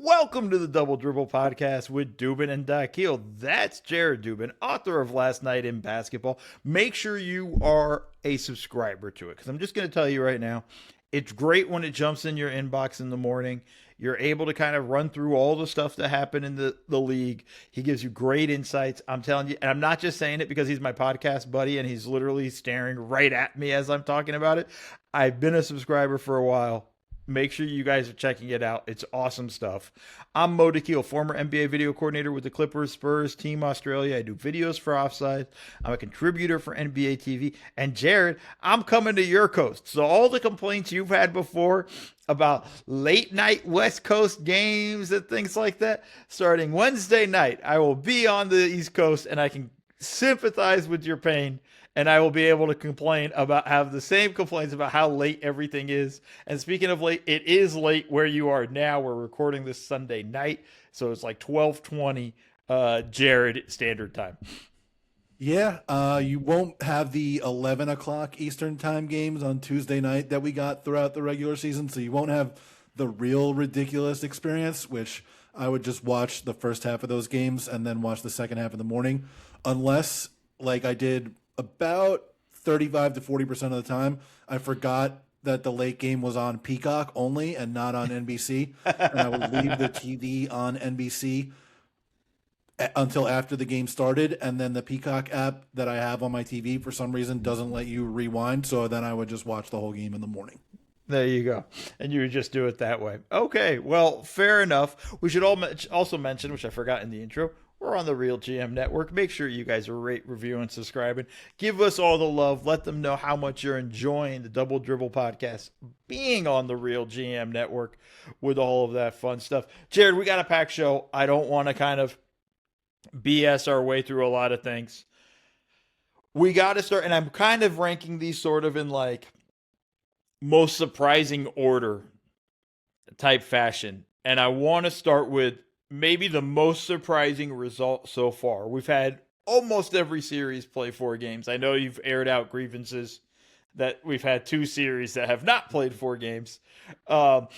Welcome to the Double Dribble Podcast with Dubin and Dakil. That's Jared Dubin, author of Last Night in Basketball. Make sure you are a subscriber to it, because I'm just going to tell you right now, it's great when it jumps in your inbox in the morning. You're able to kind of run through all the stuff that happened in the league. He gives you great insights. I'm telling you, and I'm not just saying it because he's my podcast buddy and he's literally staring right at me as I'm talking about it. I've been a subscriber for a while. Make sure you guys are checking it out. It's awesome stuff. I'm Mo Dakil, former NBA video coordinator with the Clippers, Spurs, Team Australia. I do videos for Offside. I'm a contributor for NBA TV. And Jared, I'm coming to your coast. So all the complaints you've had before about late night West Coast games and things like that, starting Wednesday night, I will be on the East Coast and I can sympathize with your pain. And I will be able to have the same complaints about how late everything is. And speaking of late, it is late where you are now. We're recording this Sunday night, so it's like 12:20 Jared Standard Time. Yeah, you won't have the 11 o'clock Eastern Time games on Tuesday night that we got throughout the regular season, so you won't have the real ridiculous experience, which I would just watch the first half of those games and then watch the second half in the morning, unless, like I did about 35 to 40% of the time, I forgot that the late game was on Peacock only and not on NBC. And I would leave the TV on NBC until after the game started. And then the Peacock app that I have on my TV for some reason doesn't let you rewind. So then I would just watch the whole game in the morning. There you go. And you would just do it that way. Okay, well, fair enough. We should also mention, which I forgot in the intro, we're on the RealGM network. Make sure you guys are rate, review, and subscribing. Give us all the love. Let them know how much you're enjoying the Double Dribble Podcast being on the RealGM network with all of that fun stuff. Jared, we got a packed show. I don't want to kind of BS our way through a lot of things. We got to start, and I'm kind of ranking these sort of in like most surprising order type fashion. And I want to start with maybe the most surprising result so far. We've had almost every series play 4 games. I know you've aired out grievances that we've had 2 series that have not played 4 games. But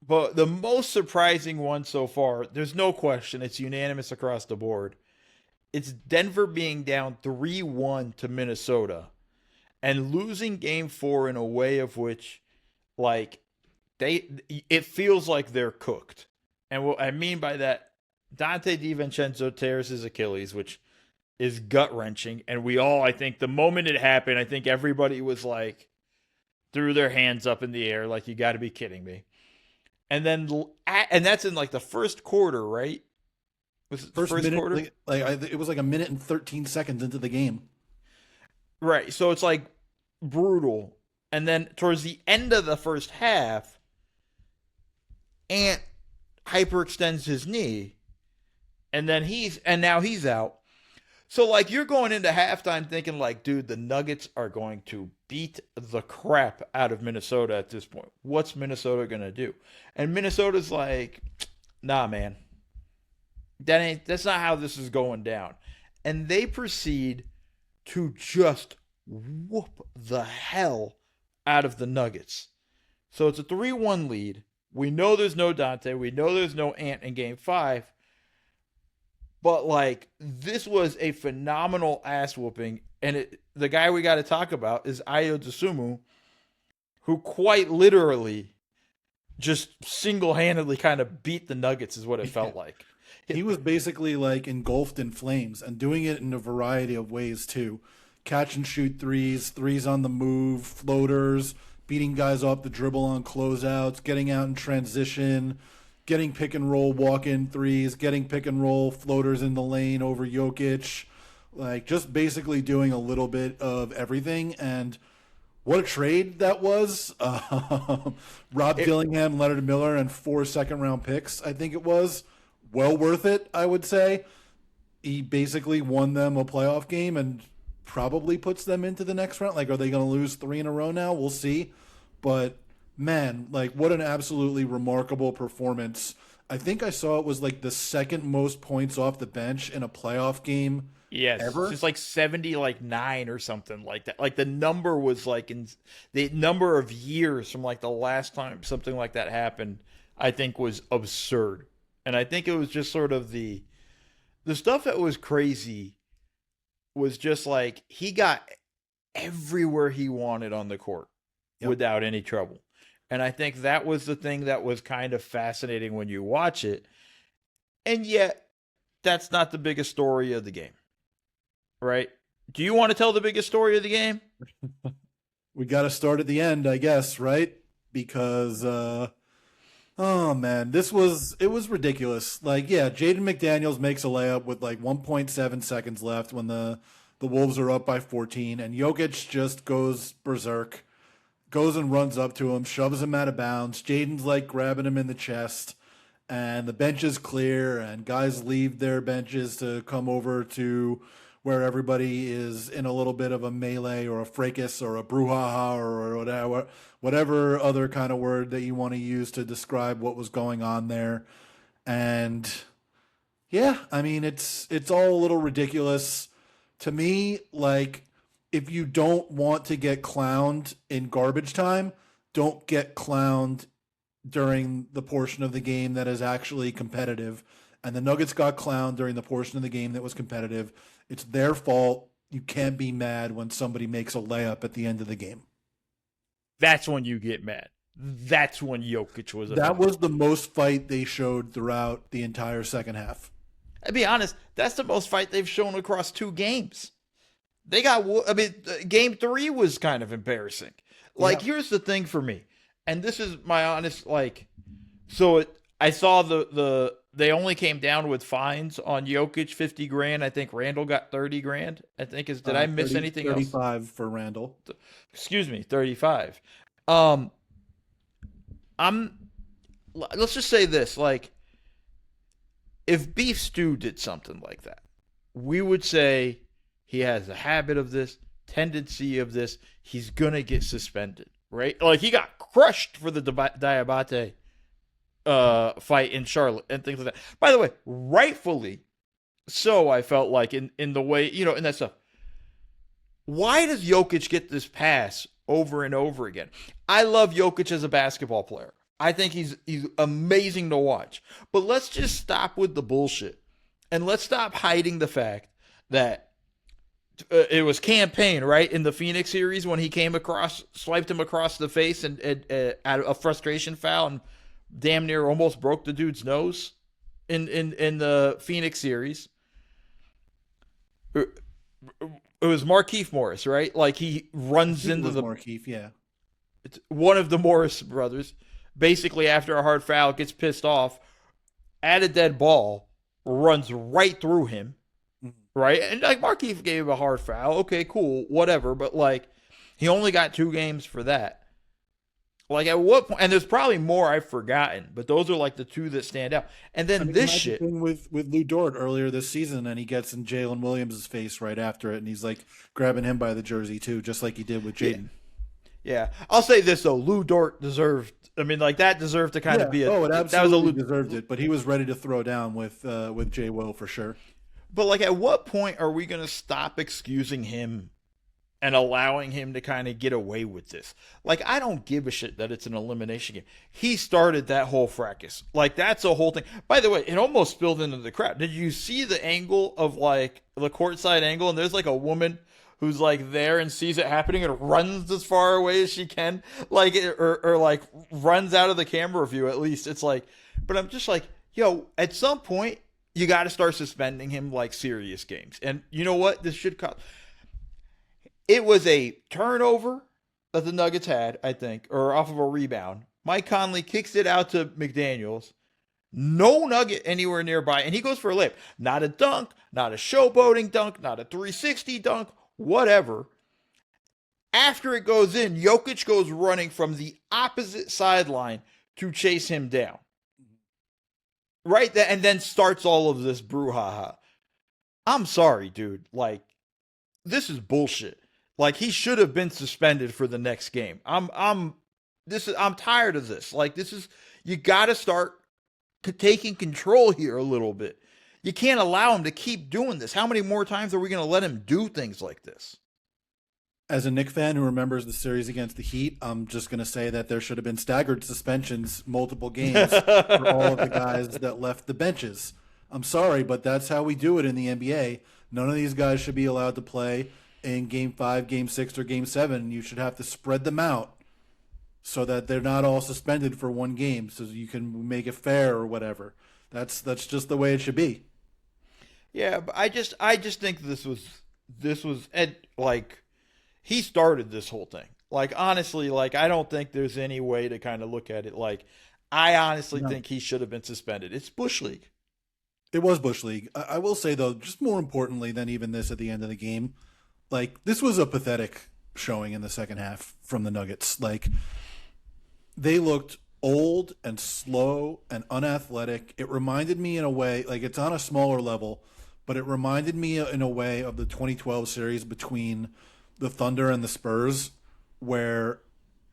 the most surprising one so far, there's no question, it's unanimous across the board. It's Denver being down 3-1 to Minnesota and losing game 4 in a way of which, like, it feels like they're cooked. And what I mean by that, DiVincenzo tears his Achilles, which is gut-wrenching. And we all, I think, the moment it happened, I think everybody was like, threw their hands up in the air, like, you got to be kidding me. And then, and that's in like the first quarter, right? Was it first minute, quarter? It was like a minute and 13 seconds into the game. Right. So it's like brutal. And then towards the end of the first half, Ant hyperextends his knee, and now he's out. So like you're going into halftime thinking like, dude, the Nuggets are going to beat the crap out of Minnesota at this point. What's Minnesota gonna do? And Minnesota's like, nah, man, that's not how this is going down. And they proceed to just whoop the hell out of the Nuggets. So it's a 3-1 lead. We know there's no Dante. We know there's no Ant in game 5. But, like, this was a phenomenal ass whooping. And the guy we got to talk about is Ayo Dosunmu, who quite literally just single-handedly kind of beat the Nuggets is what it felt like. He was basically, like, engulfed in flames and doing it in a variety of ways, too. Catch and shoot threes on the move, floaters, beating guys off the dribble on closeouts, getting out in transition, getting pick and roll walk-in threes, getting pick and roll floaters in the lane over Jokic, like just basically doing a little bit of everything. And what a trade that was. Rob Dillingham, Leonard Miller, and 4 second-round picks, I think it was. Well worth it, I would say. He basically won them a playoff game and probably puts them into the next round. Like, are they going to lose 3 in a row now? We'll see. But, man, like, what an absolutely remarkable performance. I think I saw it was, like, the second most points off the bench in a playoff game ever. It's like 79 or something like that. Like, the number was, like, in the number of years from, like, the last time something like that happened. I think was absurd. And I think it was just sort of the stuff that was crazy was just like he got everywhere he wanted on the court without any trouble. And I think that was the thing that was kind of fascinating when you watch it. And yet, that's not the biggest story of the game, right? Do you want to tell the biggest story of the game? We got to start at the end, I guess, right? Because, oh man, it was ridiculous. Like, yeah, Jaden McDaniels makes a layup with like 1.7 seconds left when the Wolves are up by 14, and Jokic just goes berserk, goes and runs up to him, shoves him out of bounds. Jaden's like grabbing him in the chest, and the bench is clear, and guys leave their benches to come over to where everybody is in a little bit of a melee or a fracas or a brouhaha or whatever other kind of word that you want to use to describe what was going on there. And yeah, I mean, it's all a little ridiculous to me. Like, if you don't want to get clowned in garbage time, don't get clowned during the portion of the game that is actually competitive. And the Nuggets got clowned during the portion of the game that was competitive. It's their fault. You can't be mad when somebody makes a layup at the end of the game. That's when you get mad. That's when Jokic was. That was the most fight they showed throughout the entire second half. I'll be honest, that's the most fight they've shown across 2 games. They got, I mean, game 3 was kind of embarrassing. Like, here's the thing for me, and this is my honest, like, so I saw they only came down with fines on Jokic, 50 grand. I think Randall got 30 grand. I think did I miss anything 35 else? 35 for Randall. Excuse me, 35. Let's just say this, like, if Beef Stew did something like that, we would say he has a habit of this, tendency of this, he's going to get suspended, right? Like, he got crushed for the Diabate fight in Charlotte and things like that. By the way, rightfully so, I felt like in the way, you know, in that stuff. Why does Jokic get this pass over and over again? I love Jokic as a basketball player. I think he's amazing to watch. But let's just stop with the bullshit. And let's stop hiding the fact that it was campaign, right? In the Phoenix series when he came across, swiped him across the face and at a frustration foul and damn near almost broke the dude's nose in the Phoenix series. It was Markieff Morris, right? Like, he runs into the Markieff, yeah. It's one of the Morris brothers. Basically, after a hard foul, gets pissed off, at a dead ball, runs right through him, right? And, like, Markieff gave him a hard foul. Okay, cool, whatever. But, like, he only got 2 games for that. Like, at what point? And there's probably more I've forgotten, but those are, like, the 2 that stand out. And then this shit. With Lou Dort earlier this season, and he gets in Jalen Williams' face right after it, and he's, like, grabbing him by the jersey, too, just like he did with Jaden. Yeah. I'll say this, though. Lou Dort deserved, I mean, like, that deserved to kind of be a. Oh, it absolutely deserved it, but he was ready to throw down with J. Will for sure. But, like, at what point are we going to stop excusing him and allowing him to kind of get away with this? Like, I don't give a shit that it's an elimination game. He started that whole fracas. Like, that's a whole thing. By the way, it almost spilled into the crowd. Did you see the angle of, like, the courtside angle? And there's, like, a woman who's, like, there and sees it happening and runs as far away as she can. Like, or like, runs out of the camera view, at least. It's like, but I'm just like, yo, at some point, you got to start suspending him, like, serious games. And you know what? This should cost. It was a turnover that the Nuggets had, I think, or off of a rebound. Mike Conley kicks it out to McDaniels. No Nugget anywhere nearby, and he goes for a layup. Not a dunk, not a showboating dunk, not a 360 dunk, whatever. After it goes in, Jokic goes running from the opposite sideline to chase him down. Right? And then starts all of this brouhaha. I'm sorry, dude. Like, this is bullshit. Like, he should have been suspended for the next game. I'm tired of this. Like, you got to start taking control here a little bit. You can't allow him to keep doing this. How many more times are we going to let him do things like this? As a Knicks fan who remembers the series against the Heat, I'm just going to say that there should have been staggered suspensions, multiple games for all of the guys that left the benches. I'm sorry, but that's how we do it in the NBA. None of these guys should be allowed to play in Game 5, Game 6, or Game 7. You should have to spread them out so that they're not all suspended for one game so you can make it fair or whatever. That's just the way it should be. Yeah, but I just think this was Ed, like he started this whole thing. Like honestly, like I don't think there's any way to kind of look at it like I honestly No. think he should have been suspended. It's Bush League. It was Bush League. I will say, though, just more importantly than even this at the end of the game, like, this was a pathetic showing in the second half from the Nuggets. Like, they looked old and slow and unathletic. It reminded me in a way, like, it's on a smaller level, but it reminded me in a way of the 2012 series between the Thunder and the Spurs, where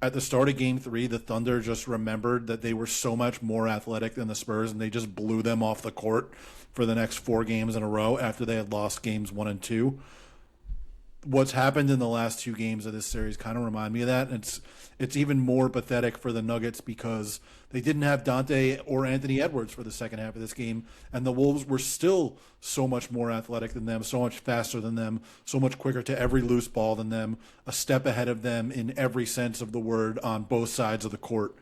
at the start of Game 3, the Thunder just remembered that they were so much more athletic than the Spurs, and they just blew them off the court for the next 4 games in a row after they had lost games 1 and 2. What's happened in the last 2 games of this series kind of remind me of that. And it's even more pathetic for the Nuggets because they didn't have Dante or Anthony Edwards for the second half of this game, and the Wolves were still so much more athletic than them, so much faster than them, so much quicker to every loose ball than them, a step ahead of them in every sense of the word on both sides of the court.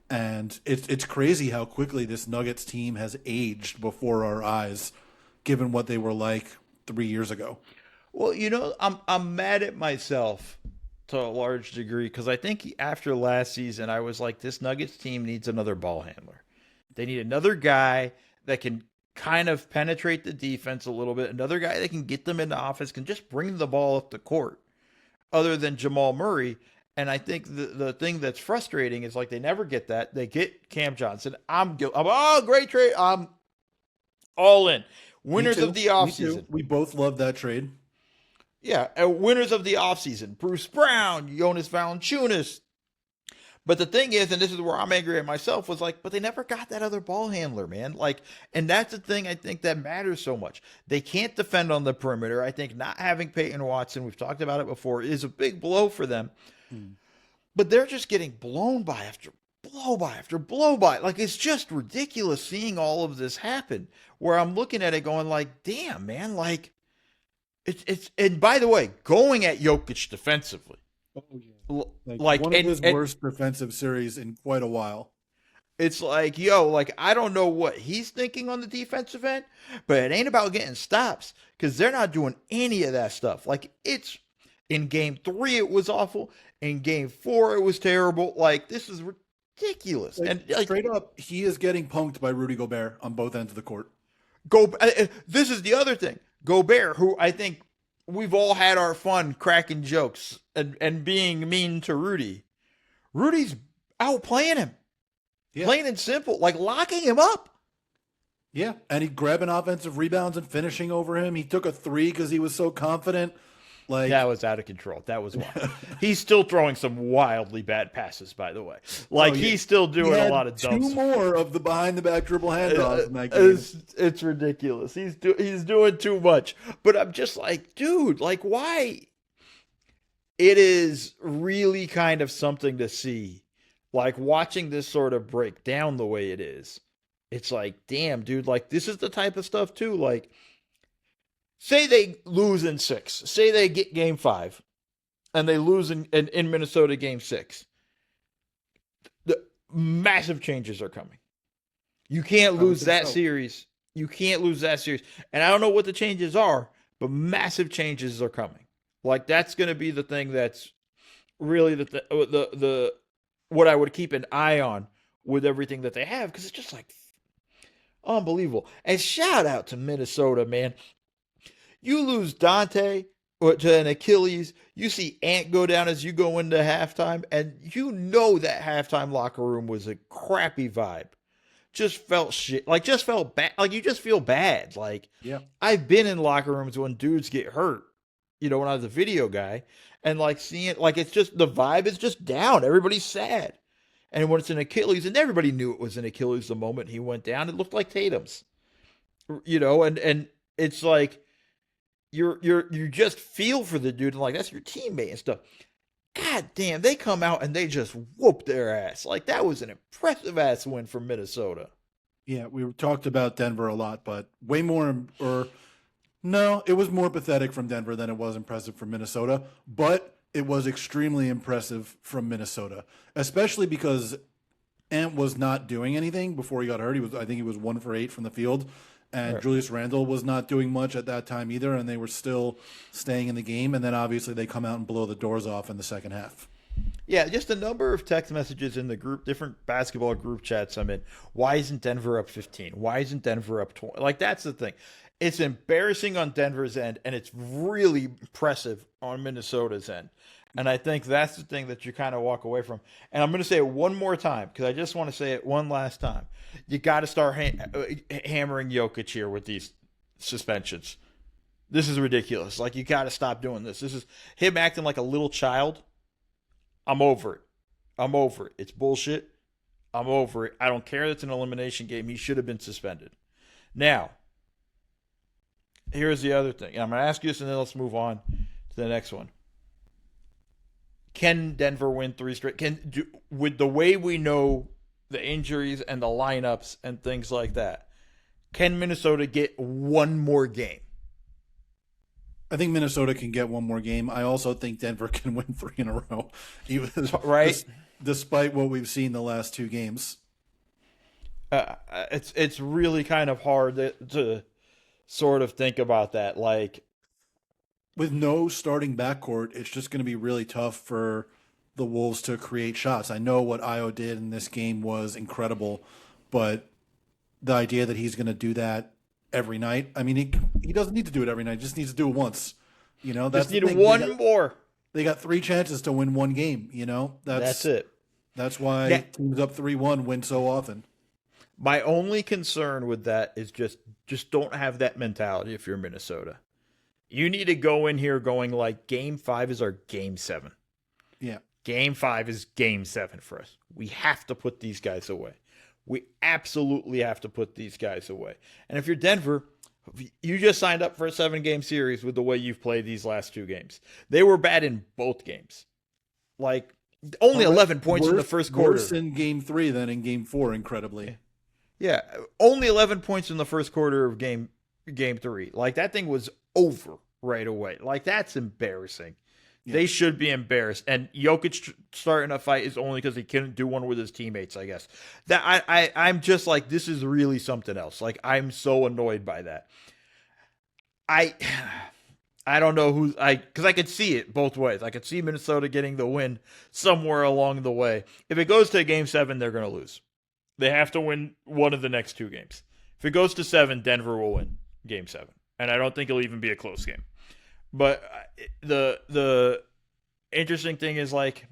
And it's crazy how quickly this Nuggets team has aged before our eyes, given what they were like 3 years ago. Well, I'm mad at myself to a large degree because I think after last season, I was like, this Nuggets team needs another ball handler. They need another guy that can kind of penetrate the defense a little bit, another guy that can get them into offense, can just bring the ball up the court, other than Jamal Murray. And I think the thing that's frustrating is like they never get that. They get Cam Johnson. I'm oh, great trade. I'm all in. Winners of the offseason. We both love that trade. Yeah, winners of the offseason. Bruce Brown, Jonas Valanciunas. But the thing is, and this is where I'm angry at myself, was like, but they never got that other ball handler, man. Like, and that's the thing I think that matters so much. They can't defend on the perimeter. I think not having Peyton Watson, we've talked about it before, is a big blow for them. But they're just getting blown by after blow by after blow by. Like, it's just ridiculous seeing all of this happen, where I'm looking at it going like, damn, man, like, it's and by the way, going at Jokic defensively. Oh, yeah. Like one of his worst defensive series in quite a while. It's like, yo, like, I don't know what he's thinking on the defensive end, but it ain't about getting stops because they're not doing any of that stuff. Like, it's in Game 3, it was awful. In Game 4, it was terrible. Like, this is ridiculous. Like, And like, straight up, he is getting punked by Rudy Gobert on both ends of the court. This is the other thing. Gobert, who I think we've all had our fun cracking jokes and being mean to Rudy. Rudy's outplaying him. Yeah. Plain and simple. Like locking him up. Yeah, and he grabbing offensive rebounds and finishing over him. He took a 3 because he was so confident. Like, that was out of control. That was wild. He's still throwing some wildly bad passes, by the way. Like, he's still doing a lot of dumb 2 more of the behind the back dribble handoffs in that game. It's ridiculous. He's doing too much. But I'm just like, dude, like, why? It is really kind of something to see. Like, watching this sort of break down the way it is. It's like, damn, dude, like, this is the type of stuff, too. Like, say they lose in 6. Say they get Game 5, and they lose in Minnesota Game 6. The massive changes are coming. You can't lose that series. You can't lose that series. And I don't know what the changes are, but massive changes are coming. Like, that's going to be the thing that's really the what I would keep an eye on with everything that they have, because it's just like unbelievable. And shout out to Minnesota, man. You lose Dante to an Achilles. You see Ant go down as you go into halftime, and you know that halftime locker room was a crappy vibe. Just felt shit. Like, just felt bad. Like, you just feel bad. Like, yeah. I've been in locker rooms when dudes get hurt, when I was a video guy, and like seeing it, like, it's just, the vibe is just down. Everybody's sad. And when it's an Achilles, and everybody knew it was an Achilles the moment he went down, it looked like Tatum's, and it's like, you just feel for the dude and like that's your teammate and stuff. God damn, they come out and they just whoop their ass. Like that was an impressive ass win from Minnesota. Yeah, we talked about Denver a lot, but way more, or no, it was more pathetic from Denver than it was impressive from Minnesota, but it was extremely impressive from Minnesota, especially because Ant was not doing anything before he got hurt. I think he was 1 for 8 from the field, and Right. Julius Randle was not doing much at that time either, and they were still staying in the game, and then obviously they come out and blow the doors off in the second half. Yeah, just a number of text messages in the group, different basketball group chats I'm in. Why isn't Denver up 15? Why isn't Denver up 20? Like, that's the thing. It's embarrassing on Denver's end, and it's really impressive on Minnesota's end. And I think that's the thing that you kind of walk away from. And I'm going to say it one more time because I just want to say it one last time. You got to start hammering Jokic here with these suspensions. This is ridiculous. Like, you got to stop doing this. This is him acting like a little child. I'm over it. I'm over it. It's bullshit. I'm over it. I don't care that it's an elimination game. He should have been suspended. Now, here's the other thing. And I'm going to ask you this and then let's move on to the next one. Can Denver win 3 straight? With the way we know the injuries and the lineups and things like that, can Minnesota get one more game? I think Minnesota can get one more game. I also think Denver can win 3 in a row, Right? Despite what we've seen the last 2 games. It's really kind of hard to sort of think about that. Like, with no starting backcourt, it's just going to be really tough for the Wolves to create shots. I know what Io did in this game was incredible, but the idea that he's going to do that every night, I mean, he doesn't need to do it every night. He just needs to do it once. You know, that's just need one more. They got 3 chances to win 1 game. You know, that's it. That's why teams up 3-1 win so often. My only concern with that is just don't have that mentality if you're Minnesota. You need to go in here going like game 5 is our game 7. Yeah. Game 5 is game 7 for us. We have to put these guys away. We absolutely have to put these guys away. And if you're Denver, you just signed up for a 7-game series with the way you've played these last 2 games. They were bad in both games. Like, only 11 points in the first quarter. Worse in game 3 than in game 4, incredibly. Yeah, only 11 points in the first quarter of game 3. Like, that thing was over right away. Like, that's embarrassing. Yeah. They should be embarrassed. And Jokic starting a fight is only because he couldn't do one with his teammates, I guess. That I'm just like, this is really something else. Like, I'm so annoyed by that. I don't know because I could see it both ways. I could see Minnesota getting the win somewhere along the way. If it goes to game 7, they're going to lose. They have to win one of the next 2 games. If it goes to 7, Denver will win game 7. And I don't think it'll even be a close game. But the interesting thing is, like,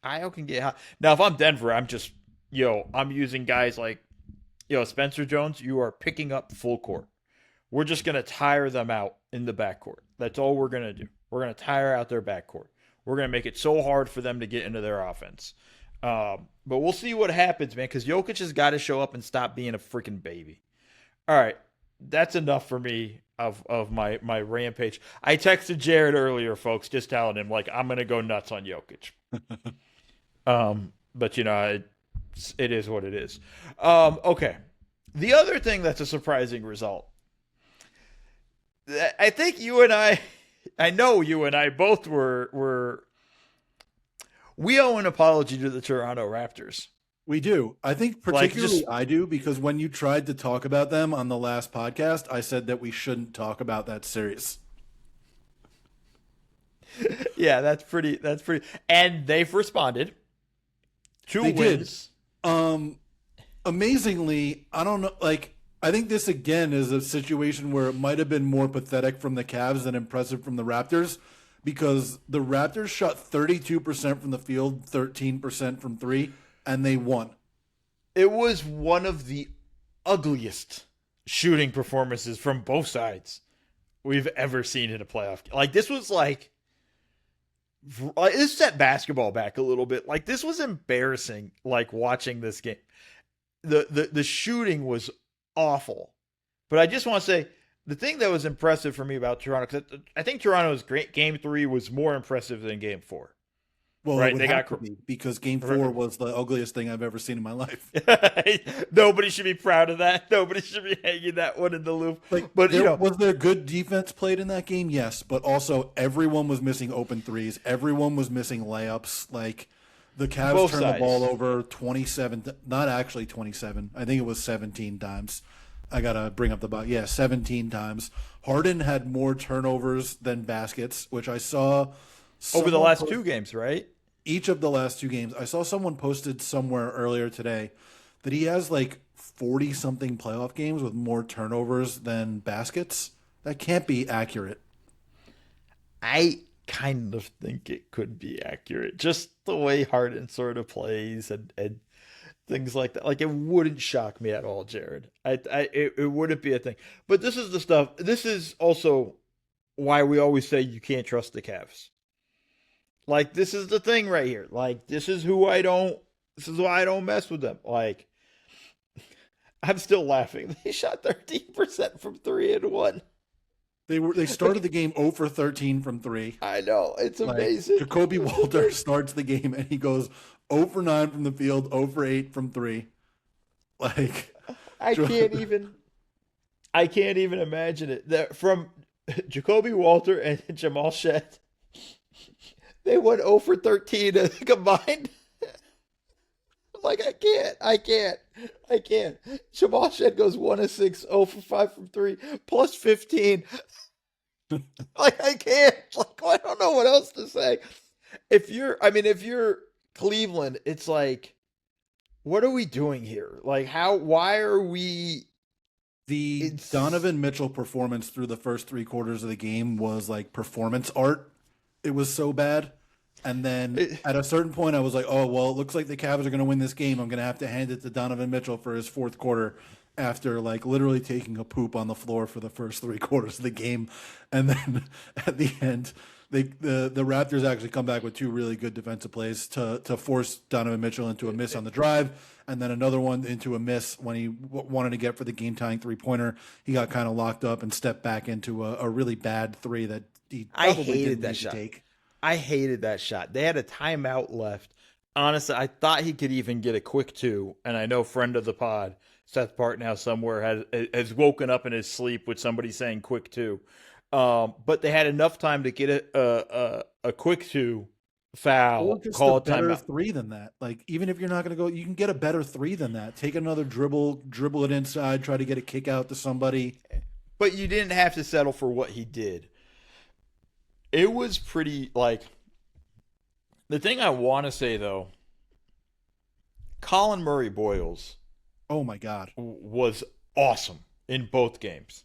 Io can get hot. Now, if I'm Denver, I'm using guys like, Spencer Jones, you are picking up full court. We're just going to tire them out in the backcourt. That's all we're going to do. We're going to tire out their backcourt. We're going to make it so hard for them to get into their offense. But we'll see what happens, man, because Jokic has got to show up and stop being a freaking baby. All right, that's enough for me of my rampage. I texted Jared earlier, folks, just telling him, like, I'm going to go nuts on Jokic. But, it is what it is. Okay. The other thing that's a surprising result, I think I know you and I both we owe an apology to the Toronto Raptors. We do. I think particularly I do, because when you tried to talk about them on the last podcast, I said that we shouldn't talk about that series. Yeah, that's pretty. And they've responded. 2 wins. Amazingly, I don't know. Like, I think this again is a situation where it might have been more pathetic from the Cavs than impressive from the Raptors, because the Raptors shot 32% from the field, 13% from 3, and they won. It was one of the ugliest shooting performances from both sides we've ever seen in a playoff game. Like, this was like, this set basketball back a little bit. Like, this was embarrassing, like, watching this game. The shooting was awful. But I just want to say, the thing that was impressive for me about Toronto, because I think Toronto's game 3 was more impressive than game 4. Well, Right? it would They have got to be because Game 4 was the ugliest thing I've ever seen in my life. Nobody should be proud of that. Nobody should be hanging that one in the loop. Like, but was there good defense played in that game? Yes, but also everyone was missing open threes. Everyone was missing layups. Like the Cavs Both turned sides. the ball over 27, not actually 27. I think it was 17 times. I gotta bring up the box. Yeah, 17 times. Harden had more turnovers than baskets, which I saw over the last 2 games, right? Each of the last 2 games. I saw someone posted somewhere earlier today that he has like 40-something playoff games with more turnovers than baskets. That can't be accurate. I kind of think it could be accurate. Just the way Harden sort of plays and things like that. Like, it wouldn't shock me at all, Jared. It wouldn't be a thing. But this is the stuff. This is also why we always say you can't trust the Cavs. Like, this is the thing right here. Like, this is why I don't mess with them. Like, I'm still laughing. They shot 13% from 3 and 1. They started the game 0 for 13 from 3. I know. It's amazing. Jacoby Walter starts the game and he goes 0 for 9 from the field, 0 for 8 from 3. Like, I can't even imagine it. From Jacoby Walter and Jamal Shed, they went 0 for 13 combined. Like, I can't. Jamal Shed goes 1 of 6, 0 for 5 from 3, plus 15. Like, I can't. Like, I don't know what else to say. If you're Cleveland, it's like, what are we doing here? Like, why are we? Donovan Mitchell performance through the first 3 quarters of the game was like performance art. It was so bad. And then at a certain point, I was like, oh, well, it looks like the Cavs are going to win this game. I'm going to have to hand it to Donovan Mitchell for his 4th quarter after like literally taking a poop on the floor for the first 3 quarters of the game. And then at the end, the Raptors actually come back with 2 really good defensive plays to force Donovan Mitchell into a miss on the drive, and then another one into a miss when he wanted to get for the game-tying 3-pointer. He got kind of locked up and stepped back into a really bad 3 that he probably didn't need to take. I hated that shot. They had a timeout left. Honestly, I thought he could even get a quick 2, and I know friend of the pod, Seth Partnow somewhere, has woken up in his sleep with somebody saying quick 2. But they had enough time to get a quick 2 foul, or just call a better timeout. 3 than that. Like, even if you're not going to go, you can get a better 3 than that. Take another dribble it inside, try to get a kick out to somebody. But you didn't have to settle for what he did. It was pretty, like, the thing I want to say, though, Colin Murray-Boyles, oh my God, was awesome in both games.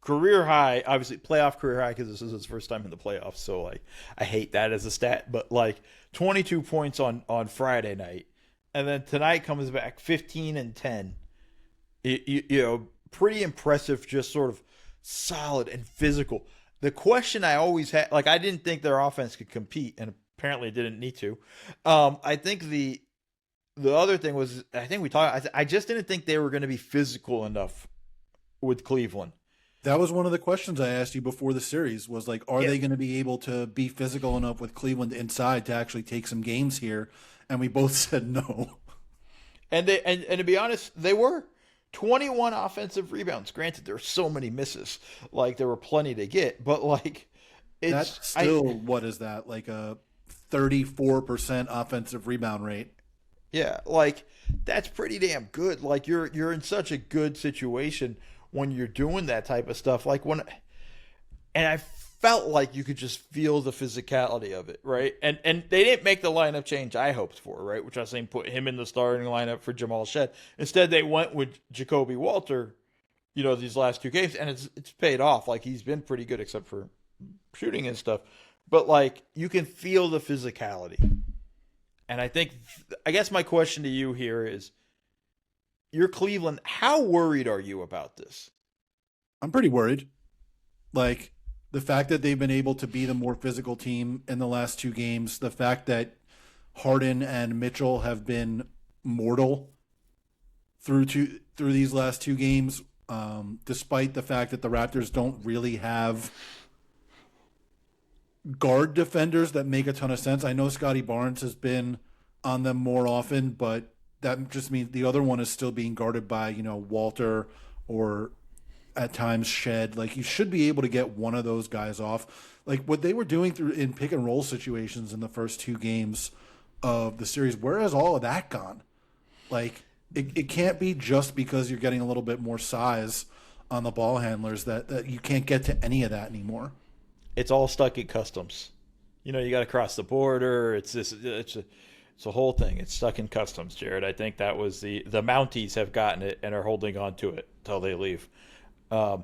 Career high, obviously playoff career high, because this is his first time in the playoffs, so like I hate that as a stat, but like 22 points on Friday night, and then tonight comes back 15 and 10. You know, pretty impressive, just sort of solid and physical. The question I always had, like, I didn't think their offense could compete, and apparently didn't need to. I think the other thing was, I think we talked, I just didn't think they were going to be physical enough with Cleveland. That was one of the questions I asked you before the series was like, are they going to be able to be physical enough with Cleveland inside to actually take some games here? And we both said no. And to be honest, they were. 21 offensive rebounds. Granted, there were so many misses. Like, there were plenty to get, but like, that's still, what is that? Like a 34% offensive rebound rate. Yeah, like, that's pretty damn good. Like, you're in such a good situation when you're doing that type of stuff. Like, and I felt like you could just feel the physicality of it, right? And they didn't make the lineup change I hoped for, right? Which I was saying put him in the starting lineup for Jamal Shed. Instead, they went with Jacoby Walter, you know, these last 2 games, and it's paid off. Like, he's been pretty good except for shooting and stuff. But like, you can feel the physicality. And I guess my question to you here is, you're Cleveland. How worried are you about this? I'm pretty worried. Like, the fact that they've been able to be the more physical team in the last 2 games, the fact that Harden and Mitchell have been mortal through these last 2 games, despite the fact that the Raptors don't really have guard defenders that make a ton of sense. I know Scotty Barnes has been on them more often, but that just means the other one is still being guarded by, Walter or at times Shed. Like, you should be able to get one of those guys off. Like what they were doing in pick and roll situations in the first two games of the series, where has all of that gone? Like, it can't be just because you're getting a little bit more size on the ball handlers that you can't get to any of that anymore. It's all stuck in customs. You got to cross the border. It's a whole thing. It's stuck in customs, Jared. I think that was the Mounties have gotten it and are holding on to it till they leave. I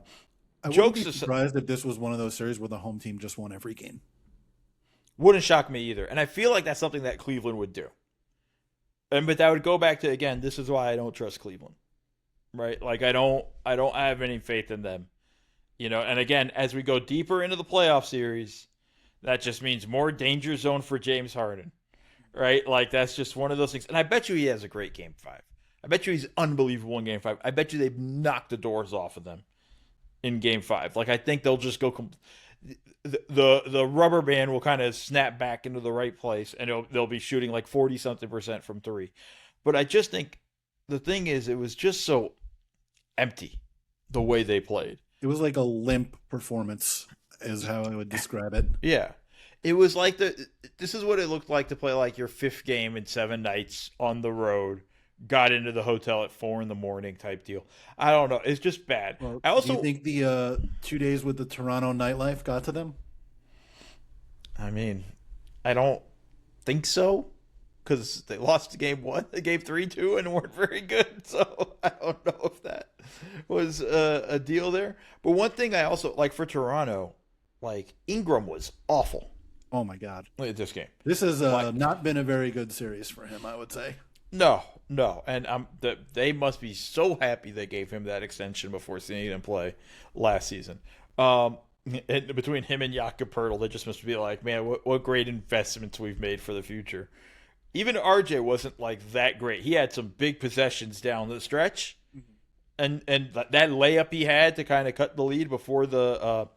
wouldn't be surprised if this was one of those series where the home team just won every game. Wouldn't shock me either. And I feel like that's something that Cleveland would do. But that would go back to, again, this is why I don't trust Cleveland. Right? Like, I don't have any faith in them. And again, as we go deeper into the playoff series, that just means more danger zone for James Harden. Right? Like, that's just one of those things. And I bet you he has a great game 5. I bet you he's unbelievable in game 5. I bet you they've knocked the doors off of them in game 5. Like, I think they'll just go the rubber band will kind of snap back into the right place, and they'll be shooting like 40-something% from 3. But I just think the thing is, it was just so empty the way they played. It was like a limp performance, is how I would describe it. Yeah. It was like this is what it looked like to play like your 5th game in 7 nights on the road, got into the hotel at 4 a.m. type deal. I don't know. It's just bad. Well, I also do you think the 2 days with the Toronto nightlife got to them? I mean, I don't think so, because they lost game 1, game 3-2, and weren't very good. So I don't know if that was a deal there. But one thing I also like for Toronto, like Ingram was awful. Oh my God! Look at this game. This has not been a very good series for him, I would say. No, and they must be so happy they gave him that extension before seeing him play last season. And between him and Jakob Poeltl, they just must be like, man, what great investments we've made for the future. Even RJ wasn't like that great. He had some big possessions down the stretch, and that layup he had to kind of cut the lead before the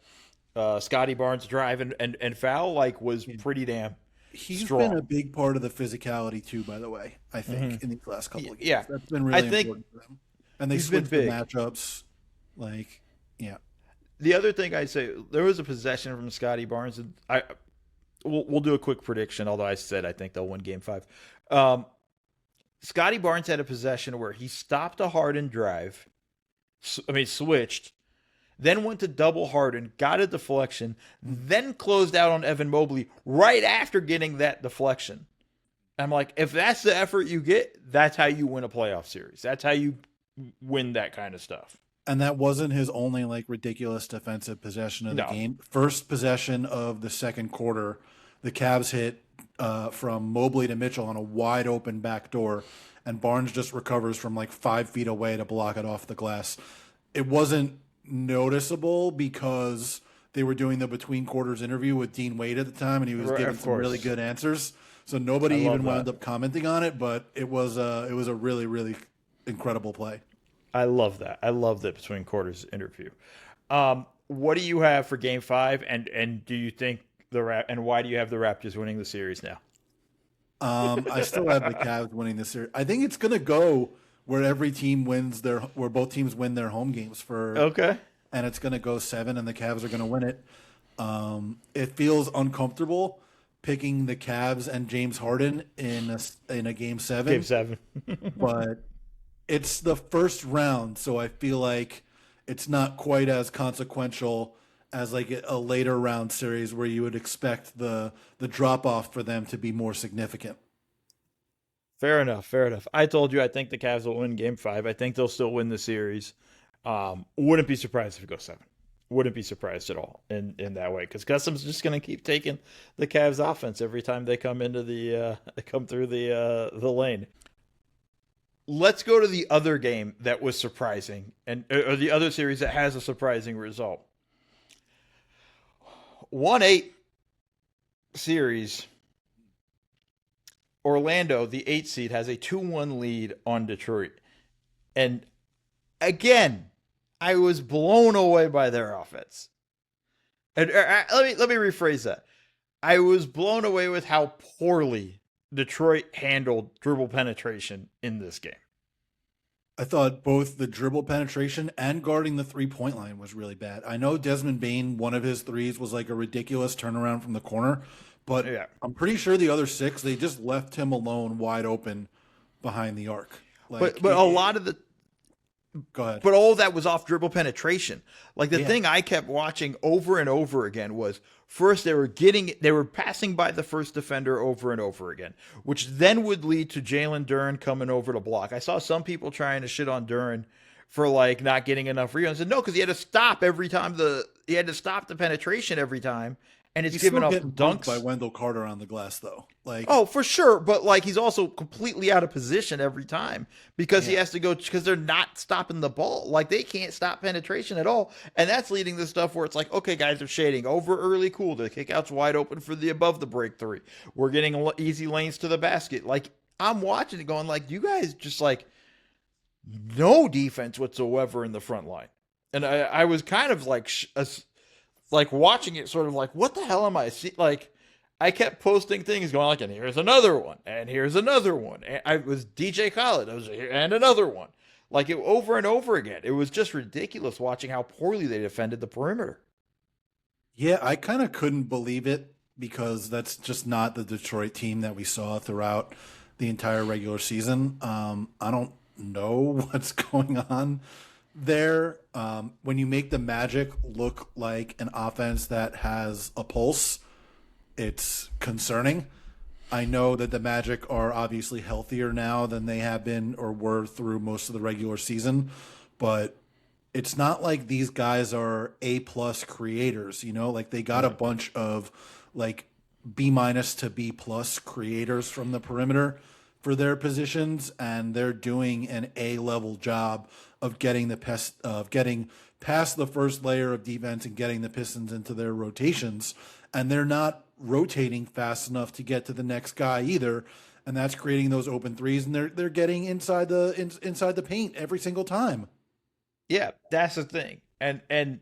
Scotty Barnes drive and foul was pretty damn. He's strong. been a big part of the physicality too, by the way. I think in these last couple of games, Yeah, that's been really important for them. And they switched the matchups, The other thing I'd say, there was a possession from Scotty Barnes, and we'll do a quick prediction. Although I said I think they'll win Game 5. Scotty Barnes had a possession where he stopped a Harden drive, switched, then went to double Harden, got a deflection, then closed out on Evan Mobley right after getting that deflection. I'm like, if that's the effort you get, that's how you win a playoff series. That's how you win that kind of stuff. And that wasn't his only ridiculous defensive possession of the game. First possession of the second quarter, the Cavs hit from Mobley to Mitchell on a wide open back door, and Barnes just recovers from 5 feet away to block it off the glass. It wasn't noticeable because they were doing the between quarters interview with Dean Wade at the time, and he was giving some really good answers. So nobody even wound up commenting on it, but it was a really, really incredible play. I love that. I love the between quarters interview. What do you have for Game 5, and do you think and why do you have the Raptors winning the series now? I still have the Cavs winning the series. I think it's going to go where both teams win their home games and it's going to go 7, and the Cavs are going to win it. It feels uncomfortable picking the Cavs and James Harden in a Game 7. Game 7, but it's the first round, so I feel like it's not quite as consequential as a later round series where you would expect the drop off for them to be more significant. Fair enough. I told you I think the Cavs will win Game 5. I think they'll still win the series. Wouldn't be surprised if it goes 7. Wouldn't be surprised at all in that way, because Custom's just going to keep taking the Cavs offense every time they come into come through the lane. Let's go to the other game that was surprising, or the other series that has a surprising result. 1-8 series. Orlando, the 8th seed, has a 2-1 lead on Detroit. And again, I was blown away by their offense. And let me rephrase that. I was blown away with how poorly Detroit handled dribble penetration in this game. I thought both the dribble penetration and guarding the 3-point line was really bad. I know Desmond Bane, one of his threes was like a ridiculous turnaround from the corner, but Yeah. I'm pretty sure the other 6, they just left him alone wide open behind the arc. Like, But a lot of the go ahead. But all of that was off dribble penetration. Like the Yeah. thing I kept watching over and over again was first they were passing by the first defender over and over again, which then would lead to Jalen Duren coming over to block. I saw some people trying to shit on Duren for like not getting enough rebounds. I said no, because he had to stop every time he had to stop the penetration every time, and it's He's giving still up getting bumped dunks by Wendell Carter on the glass, though. Like, Oh, for sure, but like he's also completely out of position every time because he has to go because they're not stopping the ball. Like they can't stop penetration at all, and that's leading to stuff where it's like, okay, guys are shading over early, cool. The kickout's wide open for the above the break three. We're getting easy lanes to the basket. Like I'm watching it, going like, you guys just like no defense whatsoever in the front line, and I was kind of like watching it, sort of like, what the hell am I seeing? Like. I kept posting things going like, and here's another one, and here's another one. And I was DJ Khaled, and another one. Like it over and over again. It was just ridiculous watching how poorly they defended the perimeter. yeah, I kind of couldn't believe it because that's just not the Detroit team that we saw throughout the entire regular season. I don't know what's going on there. When you make the Magic look like an offense that has a pulse, it's concerning. I know that the Magic are obviously healthier now than they have been or were through most of the regular season, but it's not like these guys are A+ creators, like they got a bunch of like B- to B+ creators from the perimeter for their positions, and they're doing an A-level job of getting getting past the first layer of defense and getting the Pistons into their rotations, and they're not rotating fast enough to get to the next guy either, and that's creating those open threes, and they're getting inside the paint every single time. Yeah, that's the thing. And to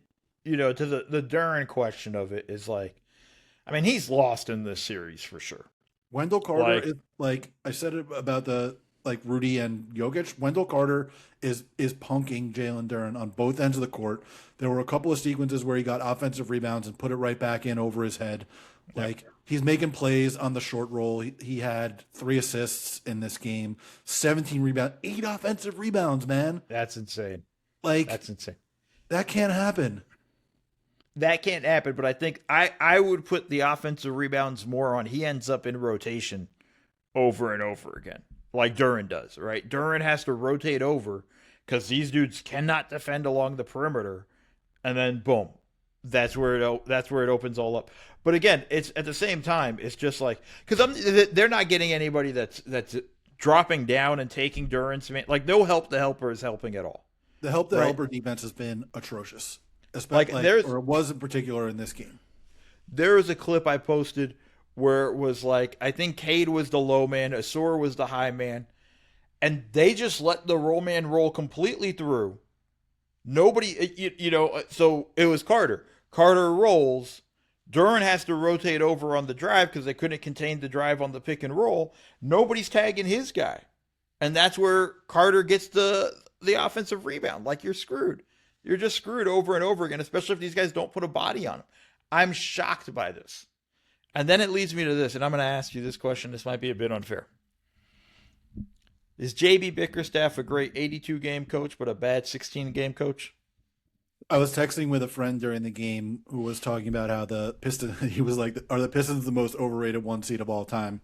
the Duren question of it is like, I mean, he's lost in this series for sure. Wendell Carter is like I said it about the like Rudy and Jokic. Wendell Carter is punking Jalen Duren on both ends of the court. There were a couple of sequences where he got offensive rebounds and put it right back in over his head. Like he's making plays on the short roll. He had 3 assists in this game, 17 rebounds, 8 offensive rebounds, man. That's insane. Like That's insane. that can't happen. That can't happen, but I think I would put the offensive rebounds more on he ends up in rotation over and over again, like Duren does, right? Duren has to rotate over because these dudes cannot defend along the perimeter, and then boom, that's where it opens all up. But again, it's at the same time, it's just like because they're not getting anybody that's dropping down and taking Duren's like no help the helper is helping at all. The helper defense has been atrocious, especially or it was in particular in this game. There was a clip I posted where it was like I think Cade was the low man, Asur was the high man, and they just let the roll man roll completely through. Nobody, so it was Carter. Carter rolls. Duren has to rotate over on the drive because they couldn't contain the drive on the pick and roll. Nobody's tagging his guy. And that's where Carter gets the offensive rebound. Like you're screwed. You're just screwed over and over again, especially if these guys don't put a body on him. I'm shocked by this. And then it leads me to this, and I'm going to ask you this question. This might be a bit unfair. Is JB Bickerstaff a great 82-game coach but a bad 16-game coach? I was texting with a friend during the game who was talking about how the Pistons, he was like, are the Pistons the most overrated 1 seed of all time?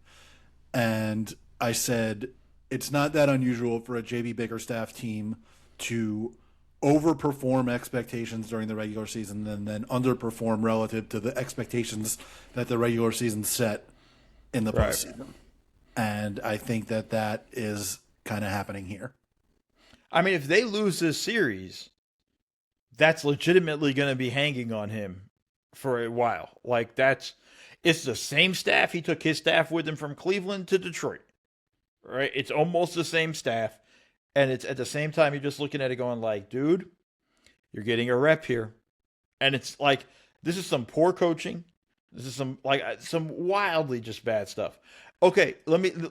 And I said, it's not that unusual for a JB Bickerstaff team to overperform expectations during the regular season and then underperform relative to the expectations that the regular season set in the postseason. And I think that is kind of happening here. I mean, if they lose this series, that's legitimately going to be hanging on him for a while. Like it's the same staff. He took his staff with him from Cleveland to Detroit, right? It's almost the same staff. And it's at the same time, you're just looking at it going like, dude, You're getting a rep here. And it's like, this is some poor coaching. This is some wildly just bad stuff. Okay,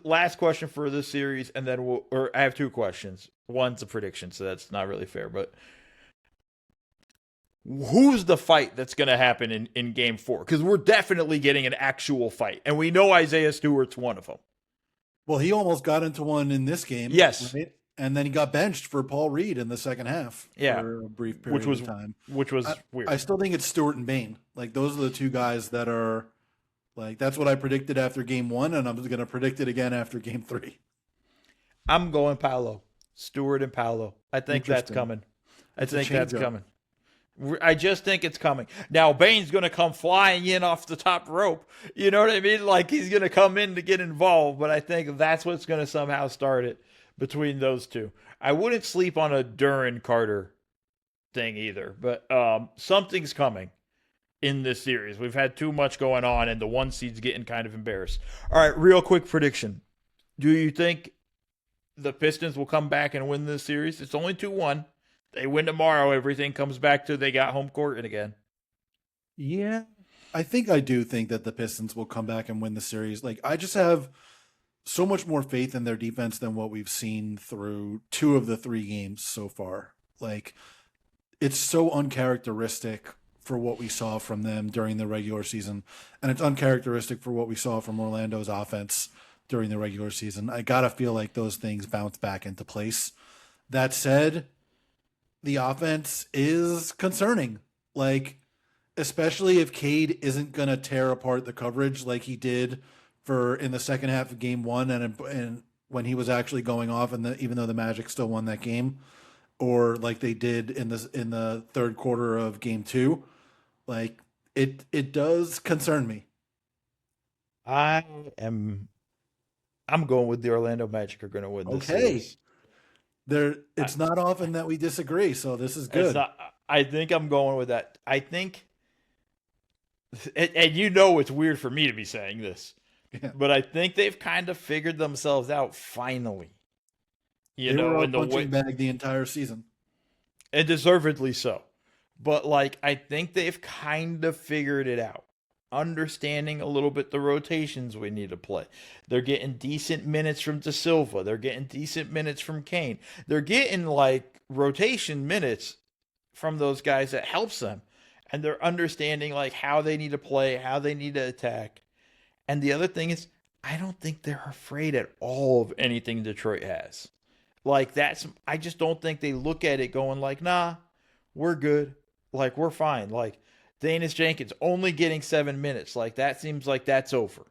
last question for this series, and then I have two questions. One's a prediction, so that's not really fair, but who's the fight that's going to happen in game 4? Because we're definitely getting an actual fight, and we know Isaiah Stewart's one of them. Well, he almost got into one in this game. Yes. Right? And then he got benched for Paul Reed in the second half for a brief period of time. Which was weird. I still think it's Stewart and Bane. Like, those are the two guys that are, like, that's what I predicted after game 1, and I'm going to predict it again after game 3. I'm going Paolo. Stewart and Paolo. I think that's coming. I just think it's coming. Now, Bane's going to come flying in off the top rope. You know what I mean? Like, he's going to come in to get involved, but I think that's what's going to somehow start it between those two. I wouldn't sleep on a Duren Carter thing either, but something's coming in this series. We've had too much going on, and the 1 seed's getting kind of embarrassed. All right, real quick prediction. Do you think the Pistons will come back and win this series? It's only 2-1. They win tomorrow. Everything comes back to they got home court again. Yeah. I do think that the Pistons will come back and win the series. Like, I just have so much more faith in their defense than what we've seen through 2 of the 3 games so far. Like, it's so uncharacteristic for what we saw from them during the regular season, and it's uncharacteristic for what we saw from Orlando's offense during the regular season. I gotta feel like those things bounce back into place. That said, the offense is concerning. Like, especially if Cade isn't gonna tear apart the coverage like he did in the second half of game 1 and when he was actually going off, and even though the Magic still won that game, or like they did in the third quarter of game 2, like it does concern me. I'm going with the Orlando Magic are going to win this series. It's not often that we disagree, so this is good. I think I'm going with that. I think, and you know it's weird for me to be saying this, but I think they've kind of figured themselves out finally. They were a punching bag the entire season. And deservedly so. But, like, I think they've kind of figured it out. Understanding a little bit the rotations we need to play. They're getting decent minutes from De Silva. They're getting decent minutes from Kane. They're getting, like, rotation minutes from those guys that helps them. And they're understanding, like, how they need to play, how they need to attack. And the other thing is, I don't think they're afraid at all of anything Detroit has. Like, I just don't think they look at it going like, nah, we're good. Like, we're fine. Like, Danis Jenkins only getting 7 minutes. Like, that seems like that's over.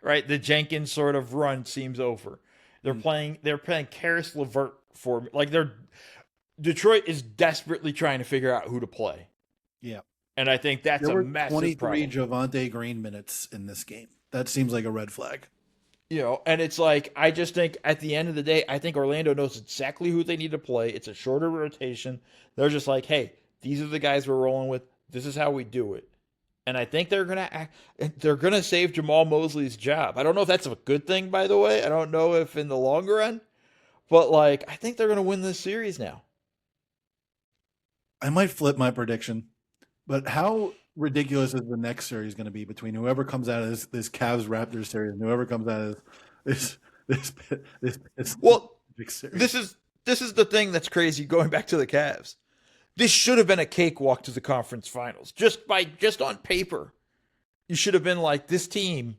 Right? The Jenkins sort of run seems over. They're playing Karis LeVert for, like, Detroit is desperately trying to figure out who to play. Yeah. And I think that's a massive 23 problem. Javonte Green minutes in this game. That seems like a red flag. You know, and it's like, I just think at the end of the day, I think Orlando knows exactly who they need to play. It's a shorter rotation. They're just like, hey, these are the guys we're rolling with. This is how we do it. And I think they're gonna save Jamal Mosley's job. I don't know if that's a good thing, by the way. I don't know if in the long run, but like, I think they're gonna win this series now. I might flip my prediction, but how ridiculous is the next series going to be between whoever comes out of this Cavs Raptors series and whoever comes out of this big series? This is the thing that's crazy. Going back to the Cavs, this should have been a cakewalk to the conference finals. Just on paper, you should have been like, this team